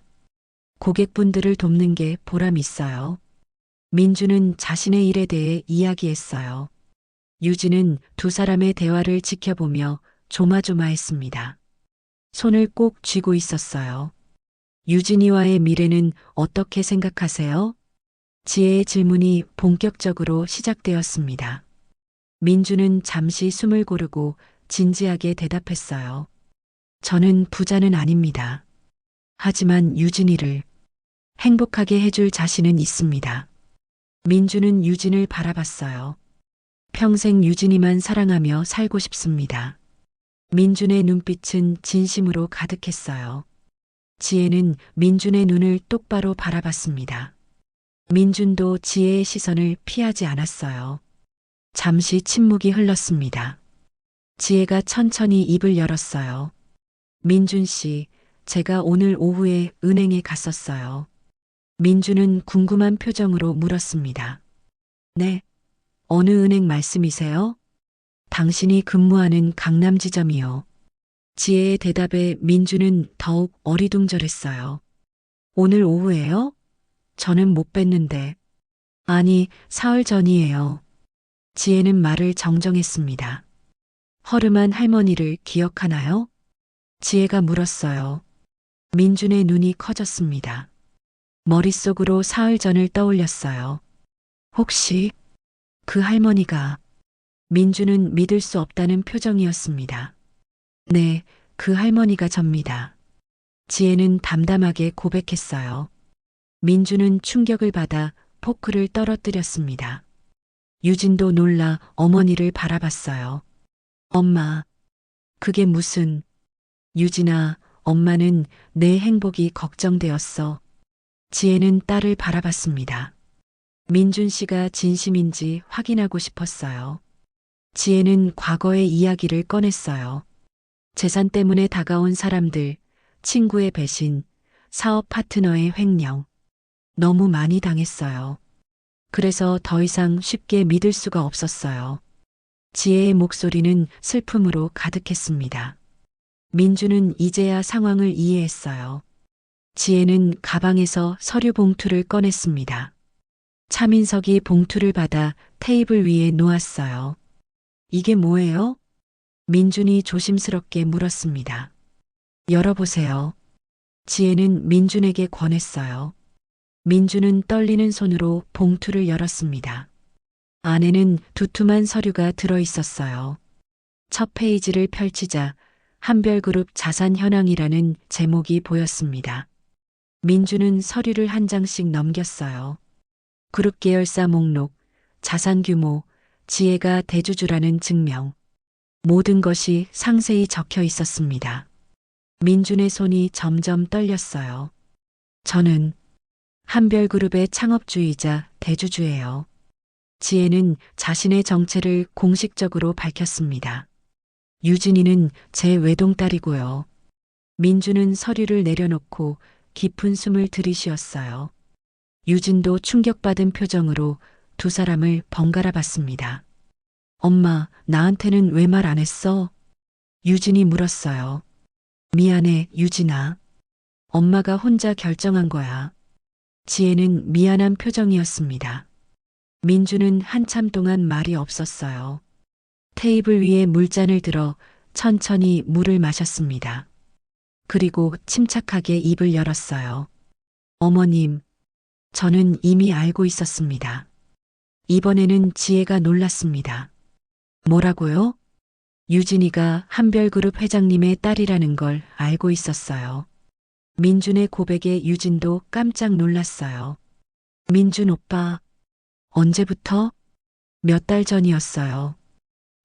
고객분들을 돕는 게 보람 있어요. 민주는 자신의 일에 대해 이야기했어요. 유진은 두 사람의 대화를 지켜보며 조마조마했습니다. 손을 꼭 쥐고 있었어요. 유진이와의 미래는 어떻게 생각하세요? 지혜의 질문이 본격적으로 시작되었습니다. 민주는 잠시 숨을 고르고 진지하게 대답했어요. 저는 부자는 아닙니다. 하지만 유진이를 행복하게 해줄 자신은 있습니다. 민주는 유진을 바라봤어요. 평생 유진이만 사랑하며 살고 싶습니다. 민준의 눈빛은 진심으로 가득했어요. 지혜는 민준의 눈을 똑바로 바라봤습니다. 민준도 지혜의 시선을 피하지 않았어요. 잠시 침묵이 흘렀습니다. 지혜가 천천히 입을 열었어요. 민준 씨, 제가 오늘 오후에 은행에 갔었어요. 민준은 궁금한 표정으로 물었습니다. 네. 어느 은행 말씀이세요? 당신이 근무하는 강남 지점이요. 지혜의 대답에 민준은 더욱 어리둥절했어요. 오늘 오후에요? 저는 못 뵀는데. 아니, 사흘 전이에요. 지혜는 말을 정정했습니다. 허름한 할머니를 기억하나요? 지혜가 물었어요. 민준의 눈이 커졌습니다. 머릿속으로 사흘 전을 떠올렸어요. 혹시 그 할머니가 민준은 믿을 수 없다는 표정이었습니다. 네, 그 할머니가 접니다. 지혜는 담담하게 고백했어요. 민준은 충격을 받아 포크를 떨어뜨렸습니다. 유진도 놀라 어머니를 바라봤어요. 엄마, 그게 무슨... 유진아, 엄마는 내 행복이 걱정되었어. 지혜는 딸을 바라봤습니다. 민준 씨가 진심인지 확인하고 싶었어요. 지혜는 과거의 이야기를 꺼냈어요. 재산 때문에 다가온 사람들, 친구의 배신, 사업 파트너의 횡령. 너무 많이 당했어요. 그래서 더 이상 쉽게 믿을 수가 없었어요. 지혜의 목소리는 슬픔으로 가득했습니다. 민주는 이제야 상황을 이해했어요. 지혜는 가방에서 서류 봉투를 꺼냈습니다. 차민석이 봉투를 받아 테이블 위에 놓았어요. 이게 뭐예요? 민준이 조심스럽게 물었습니다. 열어보세요. 지혜는 민준에게 권했어요. 민준은 떨리는 손으로 봉투를 열었습니다. 안에는 두툼한 서류가 들어 있었어요. 첫 페이지를 펼치자 한별그룹 자산 현황이라는 제목이 보였습니다. 민준은 서류를 한 장씩 넘겼어요. 그룹 계열사 목록, 자산 규모, 지혜가 대주주라는 증명. 모든 것이 상세히 적혀 있었습니다. 민준의 손이 점점 떨렸어요. 저는 한별그룹의 창업주이자 대주주예요. 지혜는 자신의 정체를 공식적으로 밝혔습니다. 유진이는 제 외동딸이고요. 민주는 서류를 내려놓고 깊은 숨을 들이쉬었어요. 유진도 충격받은 표정으로 두 사람을 번갈아 봤습니다. 엄마, 나한테는 왜 말 안 했어? 유진이 물었어요. 미안해, 유진아. 엄마가 혼자 결정한 거야. 지혜는 미안한 표정이었습니다. 민주는 한참 동안 말이 없었어요. 테이블 위에 물잔을 들어 천천히 물을 마셨습니다. 그리고 침착하게 입을 열었어요. 어머님, 저는 이미 알고 있었습니다. 이번에는 지혜가 놀랐습니다. 뭐라고요? 유진이가 한별그룹 회장님의 딸이라는 걸 알고 있었어요. 민준의 고백에 유진도 깜짝 놀랐어요. 민준 오빠, 언제부터? 몇 달 전이었어요.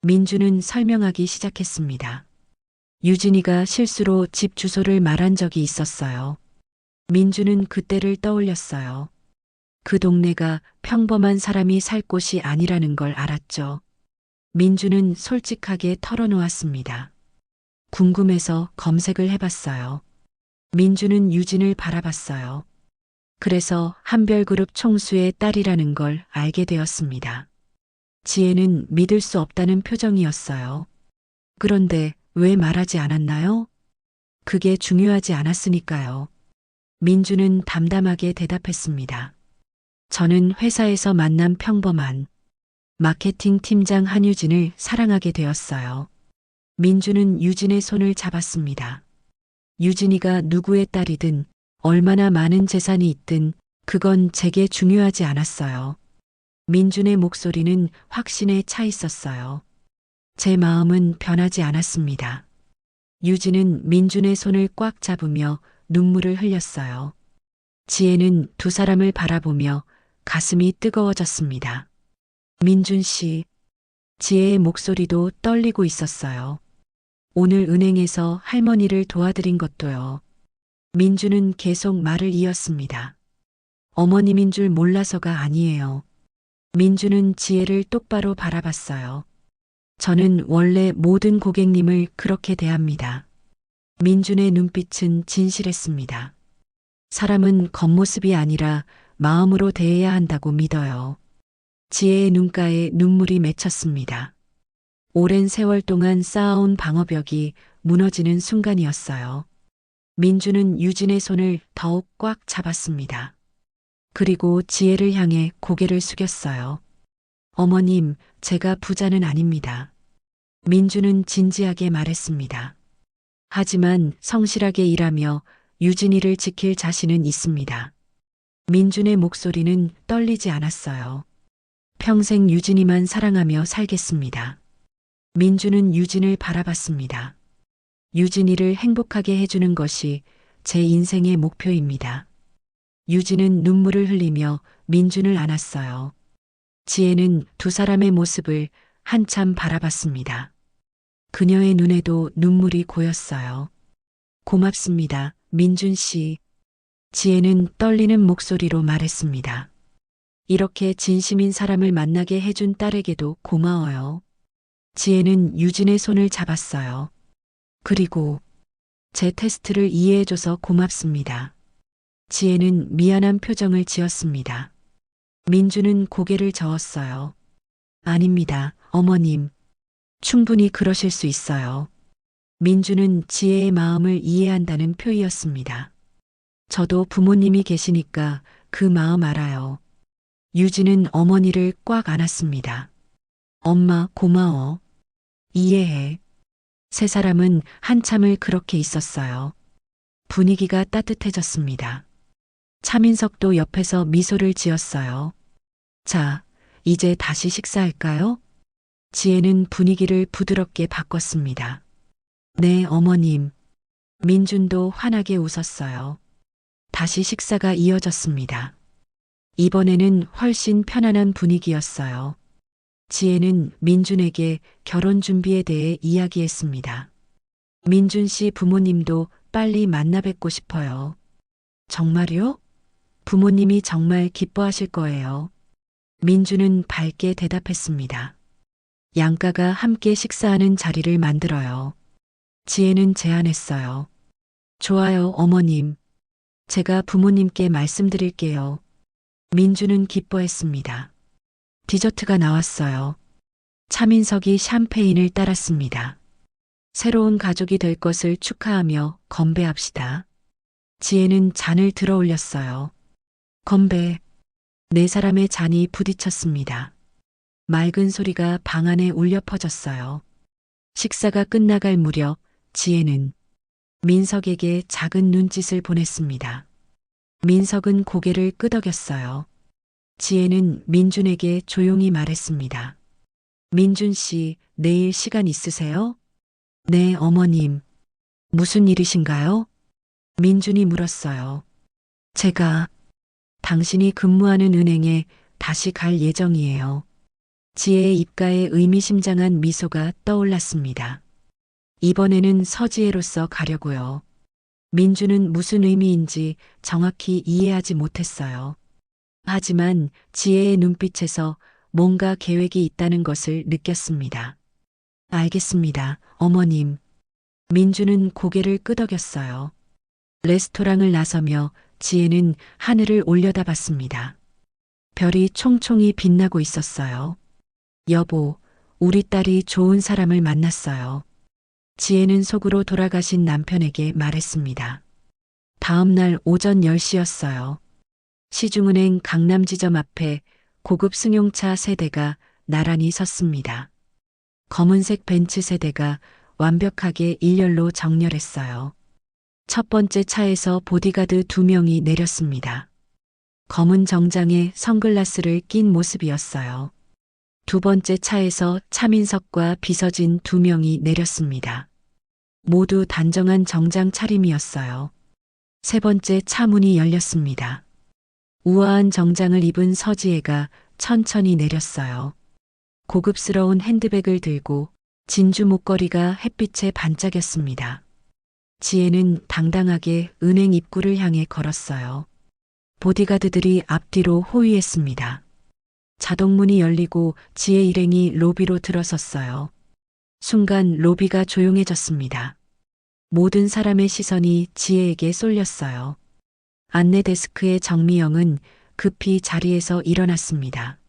민준은 설명하기 시작했습니다. 유진이가 실수로 집 주소를 말한 적이 있었어요. 민준은 그때를 떠올렸어요. 그 동네가 평범한 사람이 살 곳이 아니라는 걸 알았죠. 민준은 솔직하게 털어놓았습니다. 궁금해서 검색을 해봤어요. 민준은 유진을 바라봤어요. 그래서 한별그룹 총수의 딸이라는 걸 알게 되었습니다. 지혜는 믿을 수 없다는 표정이었어요. 그런데 왜 말하지 않았나요? 그게 중요하지 않았으니까요. 민주는 담담하게 대답했습니다. 저는 회사에서 만난 평범한 마케팅 팀장 한유진을 사랑하게 되었어요. 민주는 유진의 손을 잡았습니다. 유진이가 누구의 딸이든 얼마나 많은 재산이 있든 그건 제게 중요하지 않았어요. 민준의 목소리는 확신에 차 있었어요. 제 마음은 변하지 않았습니다. 유진은 민준의 손을 꽉 잡으며 눈물을 흘렸어요. 지혜는 두 사람을 바라보며 가슴이 뜨거워졌습니다. 민준 씨, 지혜의 목소리도 떨리고 있었어요. 오늘 은행에서 할머니를 도와드린 것도요. 민준은 계속 말을 이었습니다. 어머님인 줄 몰라서가 아니에요. 민준은 지혜를 똑바로 바라봤어요. 저는 원래 모든 고객님을 그렇게 대합니다. 민준의 눈빛은 진실했습니다. 사람은 겉모습이 아니라 마음으로 대해야 한다고 믿어요. 지혜의 눈가에 눈물이 맺혔습니다. 오랜 세월 동안 쌓아온 방어벽이 무너지는 순간이었어요. 민준은 유진의 손을 더욱 꽉 잡았습니다. 그리고 지혜를 향해 고개를 숙였어요. 어머님, 제가 부자는 아닙니다. 민준은 진지하게 말했습니다. 하지만 성실하게 일하며 유진이를 지킬 자신은 있습니다. 민준의 목소리는 떨리지 않았어요. 평생 유진이만 사랑하며 살겠습니다. 민준은 유진을 바라봤습니다. 유진이를 행복하게 해주는 것이 제 인생의 목표입니다. 유진은 눈물을 흘리며 민준을 안았어요. 지혜는 두 사람의 모습을 한참 바라봤습니다. 그녀의 눈에도 눈물이 고였어요. 고맙습니다, 민준 씨. 지혜는 떨리는 목소리로 말했습니다. 이렇게 진심인 사람을 만나게 해준 딸에게도 고마워요. 지혜는 유진의 손을 잡았어요. 그리고 제 테스트를 이해해줘서 고맙습니다. 지혜는 미안한 표정을 지었습니다. 민주는 고개를 저었어요. 아닙니다, 어머님. 충분히 그러실 수 있어요. 민주는 지혜의 마음을 이해한다는 표이였습니다. 저도 부모님이 계시니까 그 마음 알아요. 유진은 어머니를 꽉 안았습니다. 엄마, 고마워. 이해해. 세 사람은 한참을 그렇게 있었어요. 분위기가 따뜻해졌습니다. 차민석도 옆에서 미소를 지었어요. 자, 이제 다시 식사할까요? 지혜는 분위기를 부드럽게 바꿨습니다. 네, 어머님. 민준도 환하게 웃었어요. 다시 식사가 이어졌습니다. 이번에는 훨씬 편안한 분위기였어요. 지혜는 민준에게 결혼 준비에 대해 이야기했습니다. 민준 씨 부모님도 빨리 만나 뵙고 싶어요. 정말요? 부모님이 정말 기뻐하실 거예요. 민준은 밝게 대답했습니다. 양가가 함께 식사하는 자리를 만들어요. 지혜는 제안했어요. 좋아요, 어머님. 제가 부모님께 말씀드릴게요. 민준은 기뻐했습니다. 디저트가 나왔어요. 차민석이 샴페인을 따랐습니다. 새로운 가족이 될 것을 축하하며 건배합시다. 지혜는 잔을 들어 올렸어요. 건배. 네 사람의 잔이 부딪혔습니다. 맑은 소리가 방 안에 울려 퍼졌어요. 식사가 끝나갈 무렵 지혜는 민석에게 작은 눈짓을 보냈습니다. 민석은 고개를 끄덕였어요. 지혜는 민준에게 조용히 말했습니다. 민준 씨, 내일 시간 있으세요? 네, 어머님. 무슨 일이신가요? 민준이 물었어요. 제가 당신이 근무하는 은행에 다시 갈 예정이에요. 지혜의 입가에 의미심장한 미소가 떠올랐습니다. 이번에는 서지혜로서 가려고요. 민준은 무슨 의미인지 정확히 이해하지 못했어요. 하지만 지혜의 눈빛에서 뭔가 계획이 있다는 것을 느꼈습니다. 알겠습니다, 어머님. 민준은 고개를 끄덕였어요. 레스토랑을 나서며 지혜는 하늘을 올려다봤습니다. 별이 총총히 빛나고 있었어요. 여보, 우리 딸이 좋은 사람을 만났어요. 지혜는 속으로 돌아가신 남편에게 말했습니다. 다음 날 오전 10시였어요. 시중은행 강남지점 앞에 고급 승용차 세대가 나란히 섰습니다. 검은색 벤츠 세대가 완벽하게 일렬로 정렬했어요. 첫 번째 차에서 보디가드 2명이 내렸습니다. 검은 정장에 선글라스를 낀 모습이었어요. 두 번째 차에서 차민석과 비서진 2명이 내렸습니다. 모두 단정한 정장 차림이었어요. 세 번째 차 문이 열렸습니다. 우아한 정장을 입은 서지혜가 천천히 내렸어요. 고급스러운 핸드백을 들고 진주 목걸이가 햇빛에 반짝였습니다. 지혜는 당당하게 은행 입구를 향해 걸었어요. 보디가드들이 앞뒤로 호위했습니다. 자동문이 열리고 지혜 일행이 로비로 들어섰어요. 순간 로비가 조용해졌습니다. 모든 사람의 시선이 지혜에게 쏠렸어요. 안내 데스크의 정미영은 급히 자리에서 일어났습니다.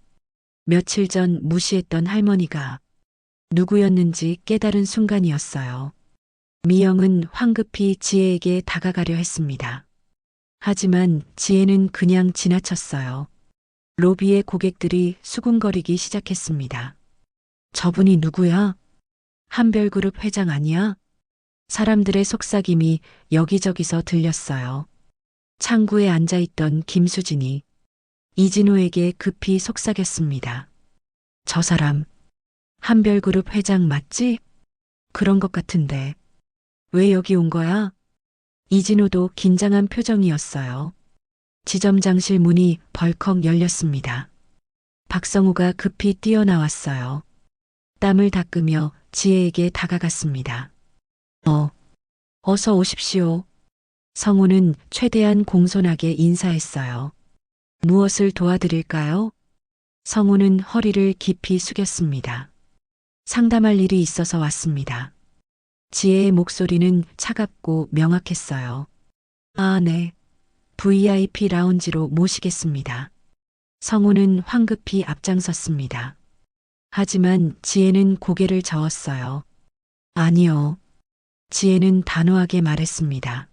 며칠 전 무시했던 할머니가 누구였는지 깨달은 순간이었어요. 미영은 황급히 지혜에게 다가가려 했습니다. 하지만 지혜는 그냥 지나쳤어요. 로비의 고객들이 수군거리기 시작했습니다. 저분이 누구야? 한별그룹 회장 아니야? 사람들의 속삭임이 여기저기서 들렸어요. 창구에 앉아있던 김수진이 이진호에게 급히 속삭였습니다. 저 사람, 한별그룹 회장 맞지? 그런 것 같은데. 왜 여기 온 거야? 이진호도 긴장한 표정이었어요. 지점장실 문이 벌컥 열렸습니다. 박성우가 급히 뛰어나왔어요. 땀을 닦으며 지혜에게 다가갔습니다. 어서 오십시오. 성우는 최대한 공손하게 인사했어요. 무엇을 도와드릴까요? 성우는 허리를 깊이 숙였습니다. 상담할 일이 있어서 왔습니다. 지혜의 목소리는 차갑고 명확했어요. 아, 네. VIP 라운지로 모시겠습니다. 성우는 황급히 앞장섰습니다. 하지만 지혜는 고개를 저었어요. 아니요. 지혜는 단호하게 말했습니다.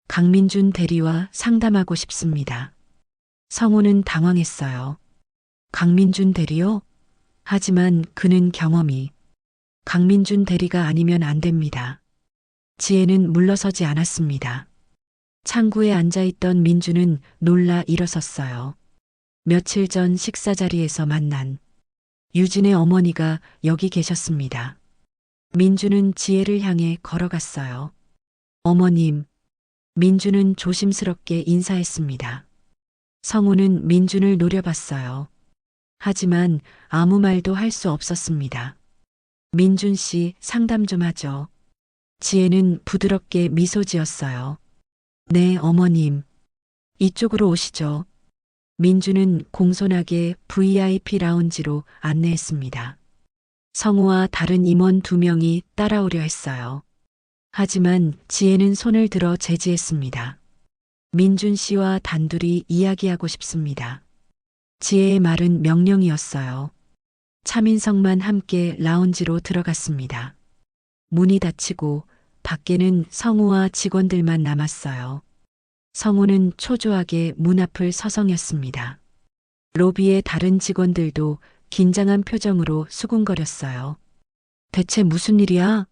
강민준 대리와 상담하고 싶습니다. 성우는 당황했어요. 강민준 대리요? 하지만 그는 경험이 강민준 대리가 아니면 안 됩니다. 지혜는 물러서지 않았습니다. 창구에 앉아있던 민주는 놀라 일어섰어요. 며칠 전 식사 자리에서 만난 유진의 어머니가 여기 계셨습니다. 민주는 지혜를 향해 걸어갔어요. 어머님, 민주는 조심스럽게 인사했습니다. 성우는 민준을 노려봤어요. 하지만 아무 말도 할 수 없었습니다. 민준 씨, 상담 좀 하죠. 지혜는 부드럽게 미소 지었어요. 네, 어머님. 이쪽으로 오시죠. 민주는 공손하게 VIP 라운지로 안내했습니다. 성우와 다른 임원 2명이 따라오려 했어요. 하지만 지혜는 손을 들어 제지했습니다. 민준 씨와 단둘이 이야기하고 싶습니다. 지혜의 말은 명령이었어요. 차민석만 함께 라운지로 들어갔습니다. 문이 닫히고 밖에는 성우와 직원들만 남았어요. 성우는 초조하게 문 앞을 서성였습니다. 로비의 다른 직원들도 긴장한 표정으로 수군거렸어요. 대체 무슨 일이야?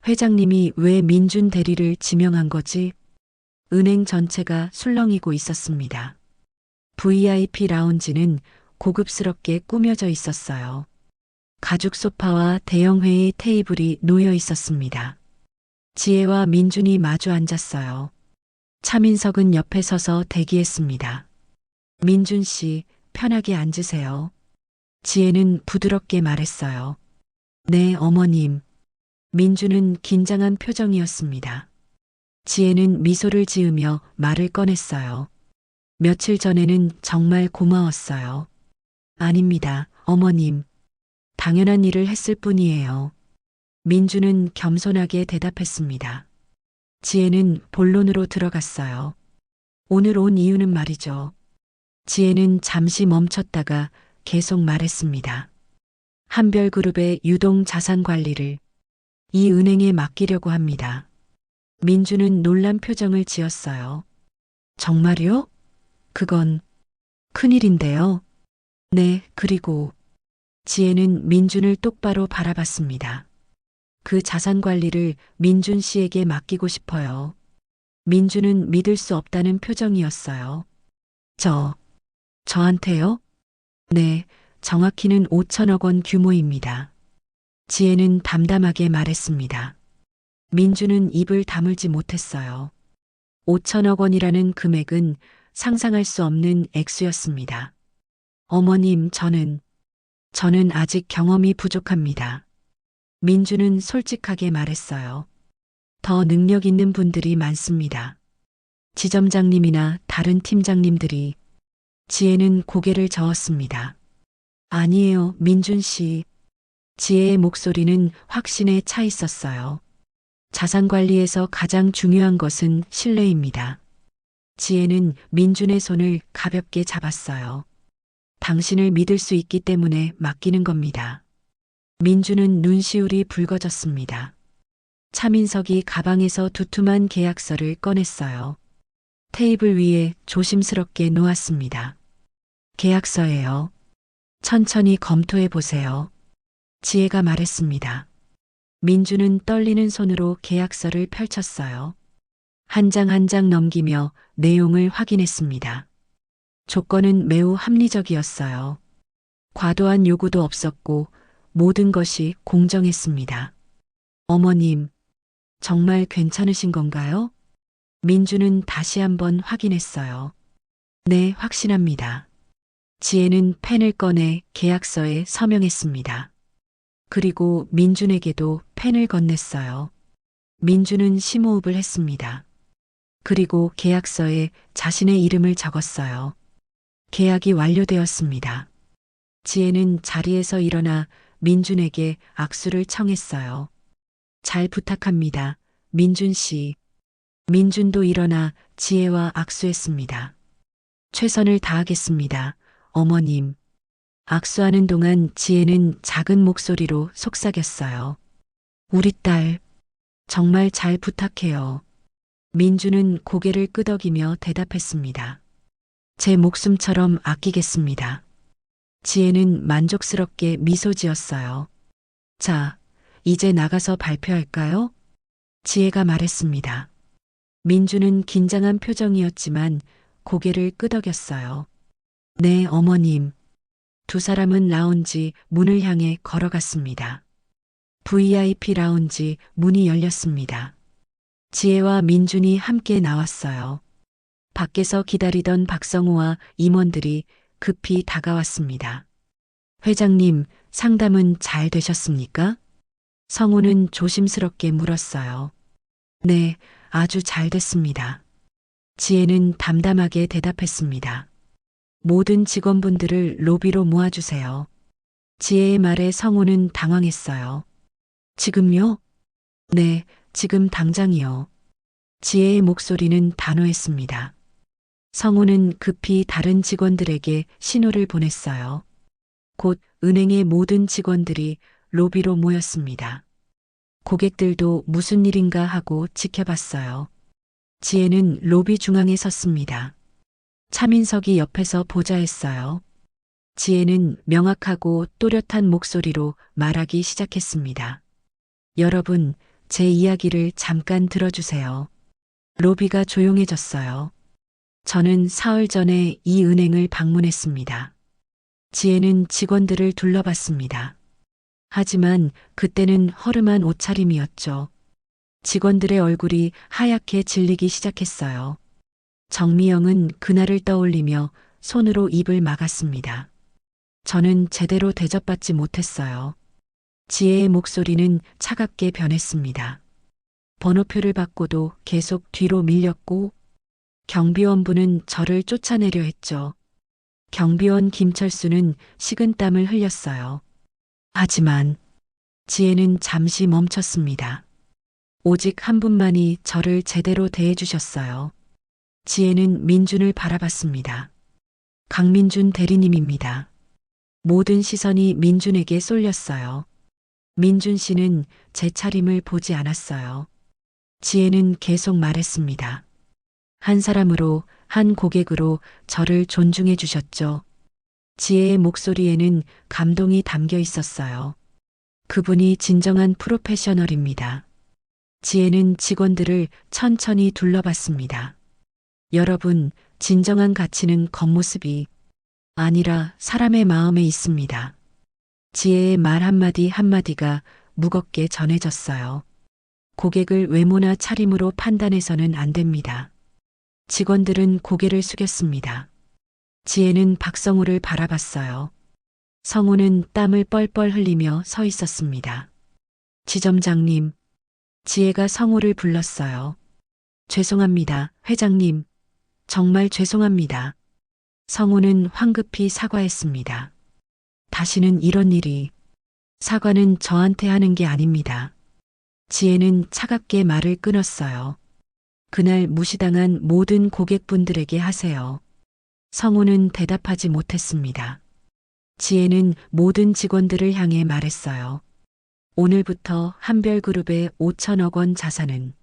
회장님이 왜 민준 대리를 지명한 거지? 은행 전체가 술렁이고 있었습니다. VIP 라운지는 고급스럽게 꾸며져 있었어요. 가죽 소파와 대형 회의 테이블이 놓여 있었습니다. 지혜와 민준이 마주 앉았어요. 차민석은 옆에 서서 대기했습니다. 민준 씨, 편하게 앉으세요. 지혜는 부드럽게 말했어요. 네, 어머님. 민준은 긴장한 표정이었습니다. 지혜는 미소를 지으며 말을 꺼냈어요. 며칠 전에는 정말 고마웠어요. 아닙니다, 어머님. 당연한 일을 했을 뿐이에요. 민준은 겸손하게 대답했습니다. 지혜는 본론으로 들어갔어요. 오늘 온 이유는 말이죠. 지혜는 잠시 멈췄다가 계속 말했습니다. 한별그룹의 유동 자산 관리를 이 은행에 맡기려고 합니다. 민주는 놀란 표정을 지었어요. 정말요? 그건 큰일인데요. 네, 그리고 지혜는 민준을 똑바로 바라봤습니다. 그 자산 관리를 민준 씨에게 맡기고 싶어요. 민준은 믿을 수 없다는 표정이었어요. 저한테요? 네, 정확히는 5천억 원 규모입니다. 지혜는 담담하게 말했습니다. 민주는 입을 다물지 못했어요. 5천억 원이라는 금액은 상상할 수 없는 액수였습니다. 어머님, 저는 아직 경험이 부족합니다. 민주는 솔직하게 말했어요. 더 능력 있는 분들이 많습니다. 지점장님이나 다른 팀장님들이. 지혜는 고개를 저었습니다. 아니에요, 민준 씨. 지혜의 목소리는 확신에 차 있었어요. 자산 관리에서 가장 중요한 것은 신뢰입니다. 지혜는 민준의 손을 가볍게 잡았어요. 당신을 믿을 수 있기 때문에 맡기는 겁니다. 민준은 눈시울이 붉어졌습니다. 차민석이 가방에서 두툼한 계약서를 꺼냈어요. 테이블 위에 조심스럽게 놓았습니다. 계약서예요. 천천히 검토해 보세요. 지혜가 말했습니다. 민주는 떨리는 손으로 계약서를 펼쳤어요. 한 장 한 장 넘기며 내용을 확인했습니다. 조건은 매우 합리적이었어요. 과도한 요구도 없었고 모든 것이 공정했습니다. 어머님, 정말 괜찮으신 건가요? 민주는 다시 한번 확인했어요. 네, 확신합니다. 지혜는 펜을 꺼내 계약서에 서명했습니다. 그리고 민준에게도 펜을 건넸어요. 민준은 심호흡을 했습니다. 그리고 계약서에 자신의 이름을 적었어요. 계약이 완료되었습니다. 지혜는 자리에서 일어나 민준에게 악수를 청했어요. 잘 부탁합니다, 민준 씨. 민준도 일어나 지혜와 악수했습니다. 최선을 다하겠습니다. 어머님. 악수하는 동안 지혜는 작은 목소리로 속삭였어요. 우리 딸, 정말 잘 부탁해요. 민주는 고개를 끄덕이며 대답했습니다. 제 목숨처럼 아끼겠습니다. 지혜는 만족스럽게 미소 지었어요. 자, 이제 나가서 발표할까요? 지혜가 말했습니다. 민주는 긴장한 표정이었지만 고개를 끄덕였어요. 네, 어머님. 두 사람은 라운지 문을 향해 걸어갔습니다. VIP 라운지 문이 열렸습니다. 지혜와 민준이 함께 나왔어요. 밖에서 기다리던 박성우와 임원들이 급히 다가왔습니다. 회장님, 상담은 잘 되셨습니까? 성우는 조심스럽게 물었어요. 네, 아주 잘 됐습니다. 지혜는 담담하게 대답했습니다. 모든 직원분들을 로비로 모아주세요. 지혜의 말에 성우는 당황했어요. 지금요? 네, 지금 당장이요. 지혜의 목소리는 단호했습니다. 성우는 급히 다른 직원들에게 신호를 보냈어요. 곧 은행의 모든 직원들이 로비로 모였습니다. 고객들도 무슨 일인가 하고 지켜봤어요. 지혜는 로비 중앙에 섰습니다. 차민석이 옆에서 보좌했어요. 지혜는 명확하고 또렷한 목소리로 말하기 시작했습니다. 여러분, 제 이야기를 잠깐 들어주세요. 로비가 조용해졌어요. 저는 사흘 전에 이 은행을 방문했습니다. 지혜는 직원들을 둘러봤습니다. 하지만 그때는 허름한 옷차림이었죠. 직원들의 얼굴이 하얗게 질리기 시작했어요. 정미영은 그날을 떠올리며 손으로 입을 막았습니다. 저는 제대로 대접받지 못했어요. 지혜의 목소리는 차갑게 변했습니다. 번호표를 받고도 계속 뒤로 밀렸고 경비원분은 저를 쫓아내려 했죠. 경비원 김철수는 식은땀을 흘렸어요. 하지만 지혜는 잠시 멈췄습니다. 오직 한 분만이 저를 제대로 대해주셨어요. 지혜는 민준을 바라봤습니다. 강민준 대리님입니다. 모든 시선이 민준에게 쏠렸어요. 민준 씨는 제 차림을 보지 않았어요. 지혜는 계속 말했습니다. 한 사람으로, 한 고객으로 저를 존중해 주셨죠. 지혜의 목소리에는 감동이 담겨 있었어요. 그분이 진정한 프로페셔널입니다. 지혜는 직원들을 천천히 둘러봤습니다. 여러분, 진정한 가치는 겉모습이 아니라 사람의 마음에 있습니다. 지혜의 말 한마디 한마디가 무겁게 전해졌어요. 고객을 외모나 차림으로 판단해서는 안 됩니다. 직원들은 고개를 숙였습니다. 지혜는 박성우를 바라봤어요. 성우는 땀을 뻘뻘 흘리며 서 있었습니다. 지점장님, 지혜가 성우를 불렀어요. 죄송합니다, 회장님. 정말 죄송합니다. 성우는 황급히 사과했습니다. 다시는 이런 일이, 사과는 저한테 하는 게 아닙니다. 지혜는 차갑게 말을 끊었어요. 그날 무시당한 모든 고객분들에게 하세요. 성우는 대답하지 못했습니다. 지혜는 모든 직원들을 향해 말했어요. 오늘부터 한별그룹의 5천억 원 자산은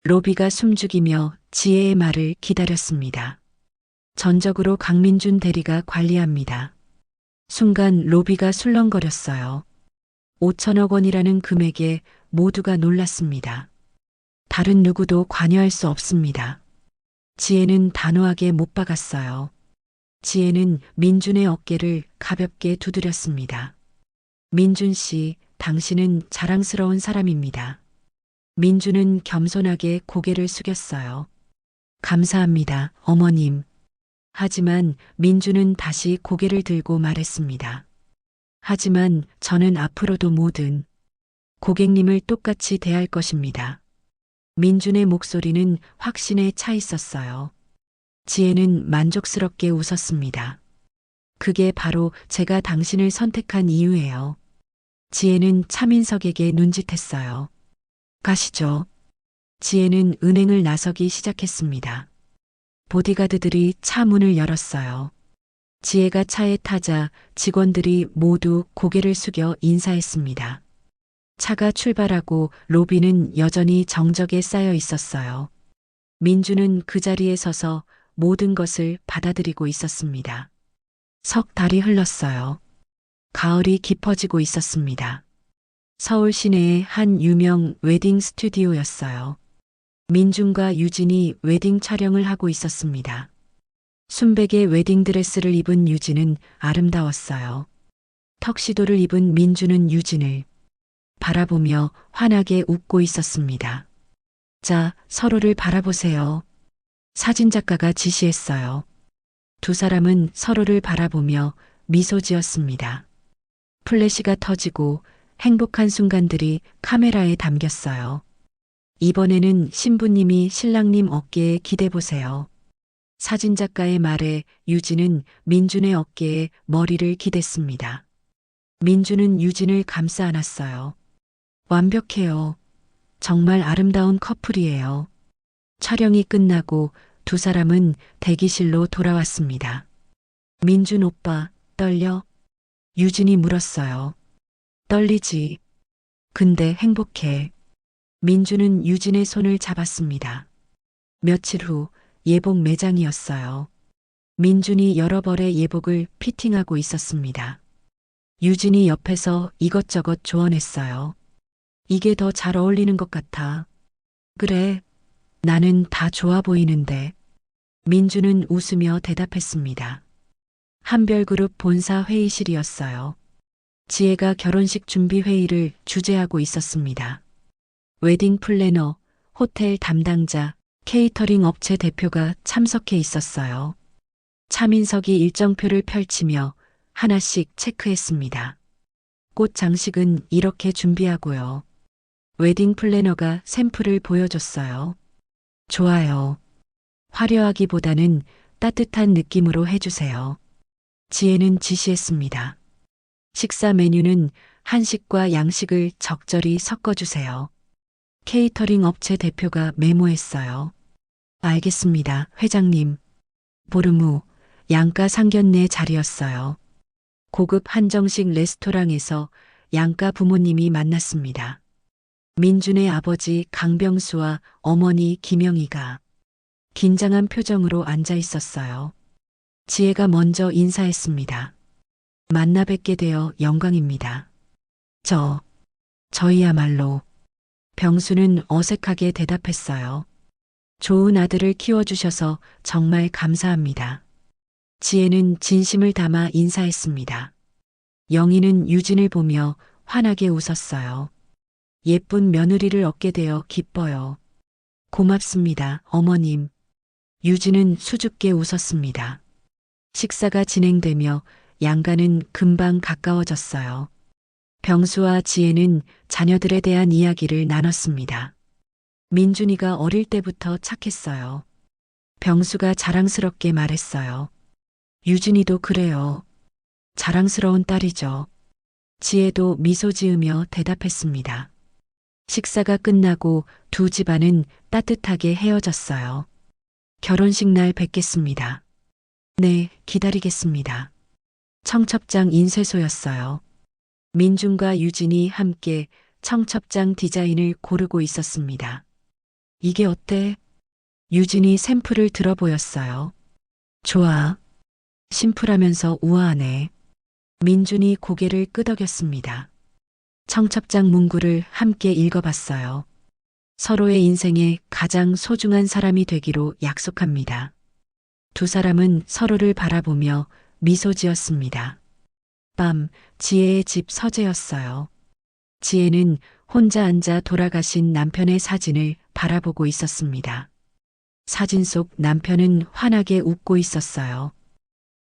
로비가 숨죽이며 지혜의 말을 기다렸습니다. 전적으로 강민준 대리가 관리합니다. 순간 로비가 술렁거렸어요. 5천억 원이라는 금액에 모두가 놀랐습니다. 다른 누구도 관여할 수 없습니다. 지혜는 단호하게 못 박았어요. 지혜는 민준의 어깨를 가볍게 두드렸습니다. 민준 씨, 당신은 자랑스러운 사람입니다. 민준은 겸손하게 고개를 숙였어요. 감사합니다, 어머님. 하지만 민준은 다시 고개를 들고 말했습니다. 하지만 저는 앞으로도 모든 고객님을 똑같이 대할 것입니다. 민준의 목소리는 확신에 차 있었어요. 지혜는 만족스럽게 웃었습니다. 그게 바로 제가 당신을 선택한 이유예요. 지혜는 차민석에게 눈짓했어요. 가시죠. 지혜는 은행을 나서기 시작했습니다. 보디가드들이 차 문을 열었어요. 지혜가 차에 타자 직원들이 모두 고개를 숙여 인사했습니다. 차가 출발하고 로비는 여전히 정적에 쌓여 있었어요. 민주는 그 자리에 서서 모든 것을 받아들이고 있었습니다. 석 달이 흘렀어요. 가을이 깊어지고 있었습니다. 서울 시내의 한 유명 웨딩 스튜디오였어요. 민준과 유진이 웨딩 촬영을 하고 있었습니다. 순백의 웨딩드레스를 입은 유진은 아름다웠어요. 턱시도를 입은 민준은 유진을 바라보며 환하게 웃고 있었습니다. 자, 서로를 바라보세요. 사진작가가 지시했어요. 두 사람은 서로를 바라보며 미소 지었습니다. 플래시가 터지고 행복한 순간들이 카메라에 담겼어요. 이번에는 신부님이 신랑님 어깨에 기대보세요. 사진작가의 말에 유진은 민준의 어깨에 머리를 기댔습니다. 민준은 유진을 감싸 안았어요. 완벽해요. 정말 아름다운 커플이에요. 촬영이 끝나고 두 사람은 대기실로 돌아왔습니다. 민준 오빠, 떨려? 유진이 물었어요. 떨리지. 근데 행복해. 민준은 유진의 손을 잡았습니다. 며칠 후 예복 매장이었어요. 민준이 여러 벌의 예복을 피팅하고 있었습니다. 유진이 옆에서 이것저것 조언했어요. 이게 더 잘 어울리는 것 같아. 그래, 나는 다 좋아 보이는데. 민준은 웃으며 대답했습니다. 한별그룹 본사 회의실이었어요. 지혜가 결혼식 준비 회의를 주재하고 있었습니다. 웨딩 플래너, 호텔 담당자, 케이터링 업체 대표가 참석해 있었어요. 차민석이 일정표를 펼치며 하나씩 체크했습니다. 꽃 장식은 이렇게 준비하고요. 웨딩 플래너가 샘플을 보여줬어요. 좋아요. 화려하기보다는 따뜻한 느낌으로 해주세요. 지혜는 지시했습니다. 식사 메뉴는 한식과 양식을 적절히 섞어주세요. 케이터링 업체 대표가 메모했어요. 알겠습니다, 회장님. 보름 후 양가 상견례 자리였어요. 고급 한정식 레스토랑에서 양가 부모님이 만났습니다. 민준의 아버지 강병수와 어머니 김영희가 긴장한 표정으로 앉아 있었어요. 지혜가 먼저 인사했습니다. 만나 뵙게 되어 영광입니다. 저희야말로. 병수는 어색하게 대답했어요. 좋은 아들을 키워주셔서 정말 감사합니다. 지혜는 진심을 담아 인사했습니다. 영희는 유진을 보며 환하게 웃었어요. 예쁜 며느리를 얻게 되어 기뻐요. 고맙습니다, 어머님. 유진은 수줍게 웃었습니다. 식사가 진행되며 양가는 금방 가까워졌어요. 병수와 지혜는 자녀들에 대한 이야기를 나눴습니다. 민준이가 어릴 때부터 착했어요. 병수가 자랑스럽게 말했어요. 유진이도 그래요. 자랑스러운 딸이죠. 지혜도 미소 지으며 대답했습니다. 식사가 끝나고 두 집안은 따뜻하게 헤어졌어요. 결혼식 날 뵙겠습니다. 네, 기다리겠습니다. 청첩장 인쇄소였어요. 민준과 유진이 함께 청첩장 디자인을 고르고 있었습니다. 이게 어때? 유진이 샘플을 들어 보였어요. 좋아. 심플하면서 우아하네. 민준이 고개를 끄덕였습니다. 청첩장 문구를 함께 읽어봤어요. 서로의 인생에 가장 소중한 사람이 되기로 약속합니다. 두 사람은 서로를 바라보며 미소 지었습니다. 밤, 지혜의 집 서재였어요. 지혜는 혼자 앉아 돌아가신 남편의 사진을 바라보고 있었습니다. 사진 속 남편은 환하게 웃고 있었어요.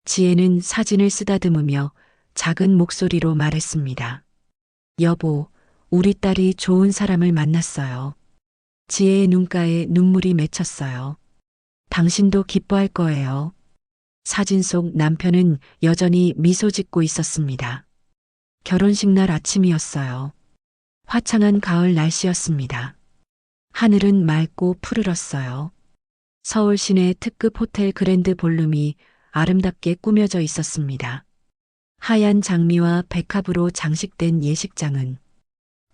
지혜는 사진을 쓰다듬으며 작은 목소리로 말했습니다. 여보, 우리 딸이 좋은 사람을 만났어요. 지혜의 눈가에 눈물이 맺혔어요. 당신도 기뻐할 거예요. 사진 속 남편은 여전히 미소 짓고 있었습니다. 결혼식 날 아침이었어요. 화창한 가을 날씨였습니다. 하늘은 맑고 푸르렀어요. 서울 시내 특급 호텔 그랜드 볼룸이 아름답게 꾸며져 있었습니다. 하얀 장미와 백합으로 장식된 예식장은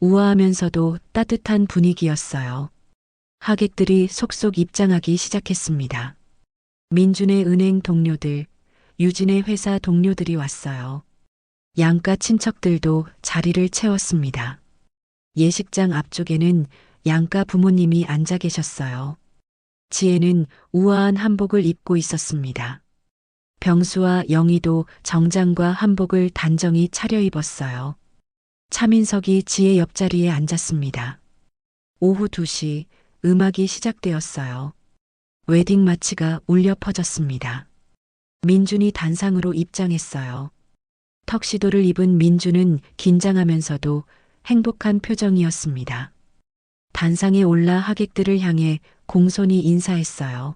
우아하면서도 따뜻한 분위기였어요. 하객들이 속속 입장하기 시작했습니다. 민준의 은행 동료들, 유진의 회사 동료들이 왔어요. 양가 친척들도 자리를 채웠습니다. 예식장 앞쪽에는 양가 부모님이 앉아 계셨어요. 지혜는 우아한 한복을 입고 있었습니다. 병수와 영희도 정장과 한복을 단정히 차려입었어요. 차민석이 지혜 옆자리에 앉았습니다. 오후 2시 음악이 시작되었어요. 웨딩 마치가 울려 퍼졌습니다. 민준이 단상으로 입장했어요. 턱시도를 입은 민준은 긴장하면서도 행복한 표정이었습니다. 단상에 올라 하객들을 향해 공손히 인사했어요.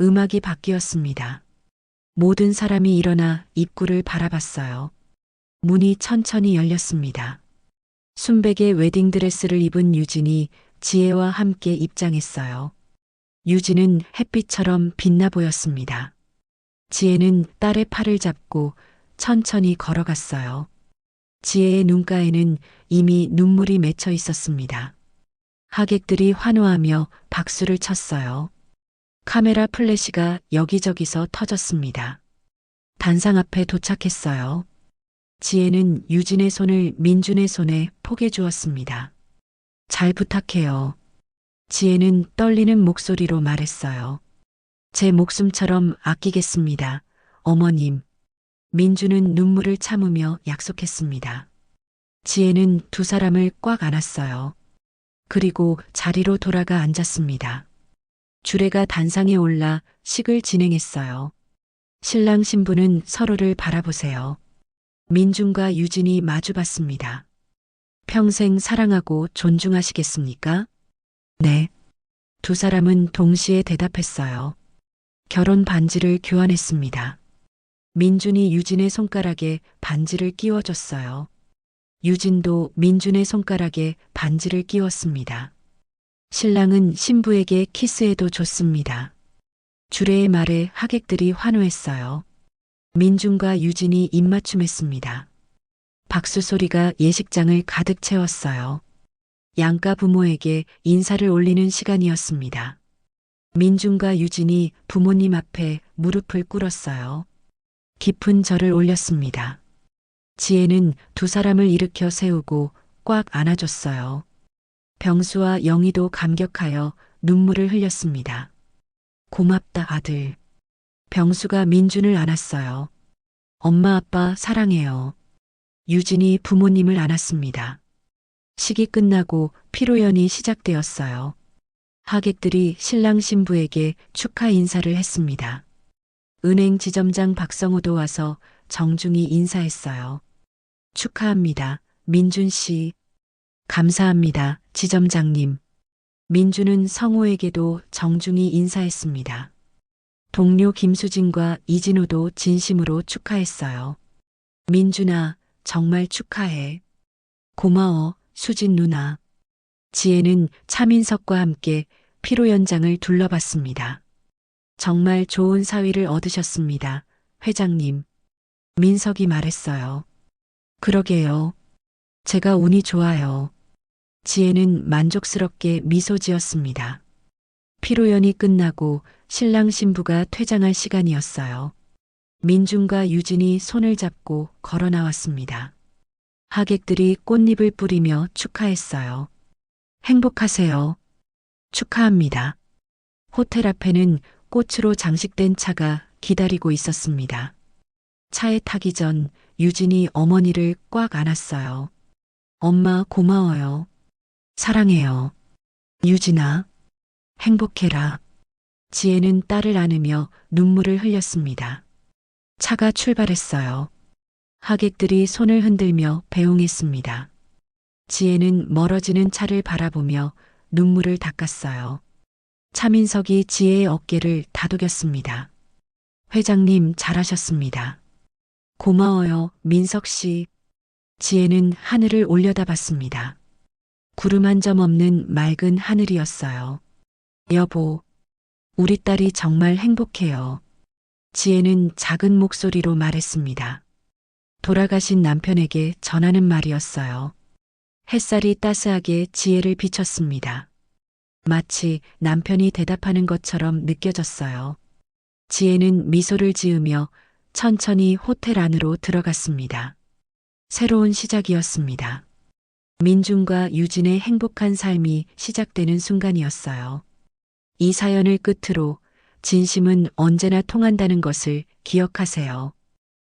음악이 바뀌었습니다. 모든 사람이 일어나 입구를 바라봤어요. 문이 천천히 열렸습니다. 순백의 웨딩드레스를 입은 유진이 지혜와 함께 입장했어요. 유진은 햇빛처럼 빛나 보였습니다. 지혜는 딸의 팔을 잡고 천천히 걸어갔어요. 지혜의 눈가에는 이미 눈물이 맺혀 있었습니다. 하객들이 환호하며 박수를 쳤어요. 카메라 플래시가 여기저기서 터졌습니다. 단상 앞에 도착했어요. 지혜는 유진의 손을 민준의 손에 포개 주었습니다. 잘 부탁해요. 지혜는 떨리는 목소리로 말했어요. 제 목숨처럼 아끼겠습니다. 어머님. 민준은 눈물을 참으며 약속했습니다. 지혜는 두 사람을 꽉 안았어요. 그리고 자리로 돌아가 앉았습니다. 주례가 단상에 올라 식을 진행했어요. 신랑 신부는 서로를 바라보세요. 민준과 유진이 마주봤습니다. 평생 사랑하고 존중하시겠습니까? 네. 두 사람은 동시에 대답했어요. 결혼 반지를 교환했습니다. 민준이 유진의 손가락에 반지를 끼워줬어요. 유진도 민준의 손가락에 반지를 끼웠습니다. 신랑은 신부에게 키스해도 줬습니다. 주례의 말에 하객들이 환호했어요. 민준과 유진이 입맞춤했습니다. 박수 소리가 예식장을 가득 채웠어요. 양가 부모에게 인사를 올리는 시간이었습니다. 민준과 유진이 부모님 앞에 무릎을 꿇었어요. 깊은 절을 올렸습니다. 지혜는 두 사람을 일으켜 세우고 꽉 안아줬어요. 병수와 영희도 감격하여 눈물을 흘렸습니다. 고맙다 아들. 병수가 민준을 안았어요. 엄마 아빠 사랑해요. 유진이 부모님을 안았습니다. 식이 끝나고 피로연이 시작되었어요. 하객들이 신랑 신부에게 축하 인사를 했습니다. 은행 지점장 박성호도 와서 정중히 인사했어요. 축하합니다. 민준 씨. 감사합니다. 지점장님. 민준은 성호에게도 정중히 인사했습니다. 동료 김수진과 이진호도 진심으로 축하했어요. 민준아, 정말 축하해. 고마워, 수진 누나. 지혜는 차민석과 함께 피로연장을 둘러봤습니다. 정말 좋은 사위를 얻으셨습니다, 회장님. 민석이 말했어요. 그러게요. 제가 운이 좋아요. 지혜는 만족스럽게 미소 지었습니다. 피로연이 끝나고 신랑 신부가 퇴장할 시간이었어요. 민준과 유진이 손을 잡고 걸어 나왔습니다. 하객들이 꽃잎을 뿌리며 축하했어요. 행복하세요. 축하합니다. 호텔 앞에는 꽃으로 장식된 차가 기다리고 있었습니다. 차에 타기 전 유진이 어머니를 꽉 안았어요. 엄마 고마워요. 사랑해요. 유진아, 행복해라. 지혜는 딸을 안으며 눈물을 흘렸습니다. 차가 출발했어요. 하객들이 손을 흔들며 배웅했습니다. 지혜는 멀어지는 차를 바라보며 눈물을 닦았어요. 차민석이 지혜의 어깨를 다독였습니다. 회장님 잘하셨습니다. 고마워요, 민석 씨. 지혜는 하늘을 올려다봤습니다. 구름 한 점 없는 맑은 하늘이었어요. 여보, 우리 딸이 정말 행복해요. 지혜는 작은 목소리로 말했습니다. 돌아가신 남편에게 전하는 말이었어요. 햇살이 따스하게 지혜를 비췄습니다. 마치 남편이 대답하는 것처럼 느껴졌어요. 지혜는 미소를 지으며 천천히 호텔 안으로 들어갔습니다. 새로운 시작이었습니다. 민중과 유진의 행복한 삶이 시작되는 순간이었어요. 이 사연을 끝으로 진심은 언제나 통한다는 것을 기억하세요.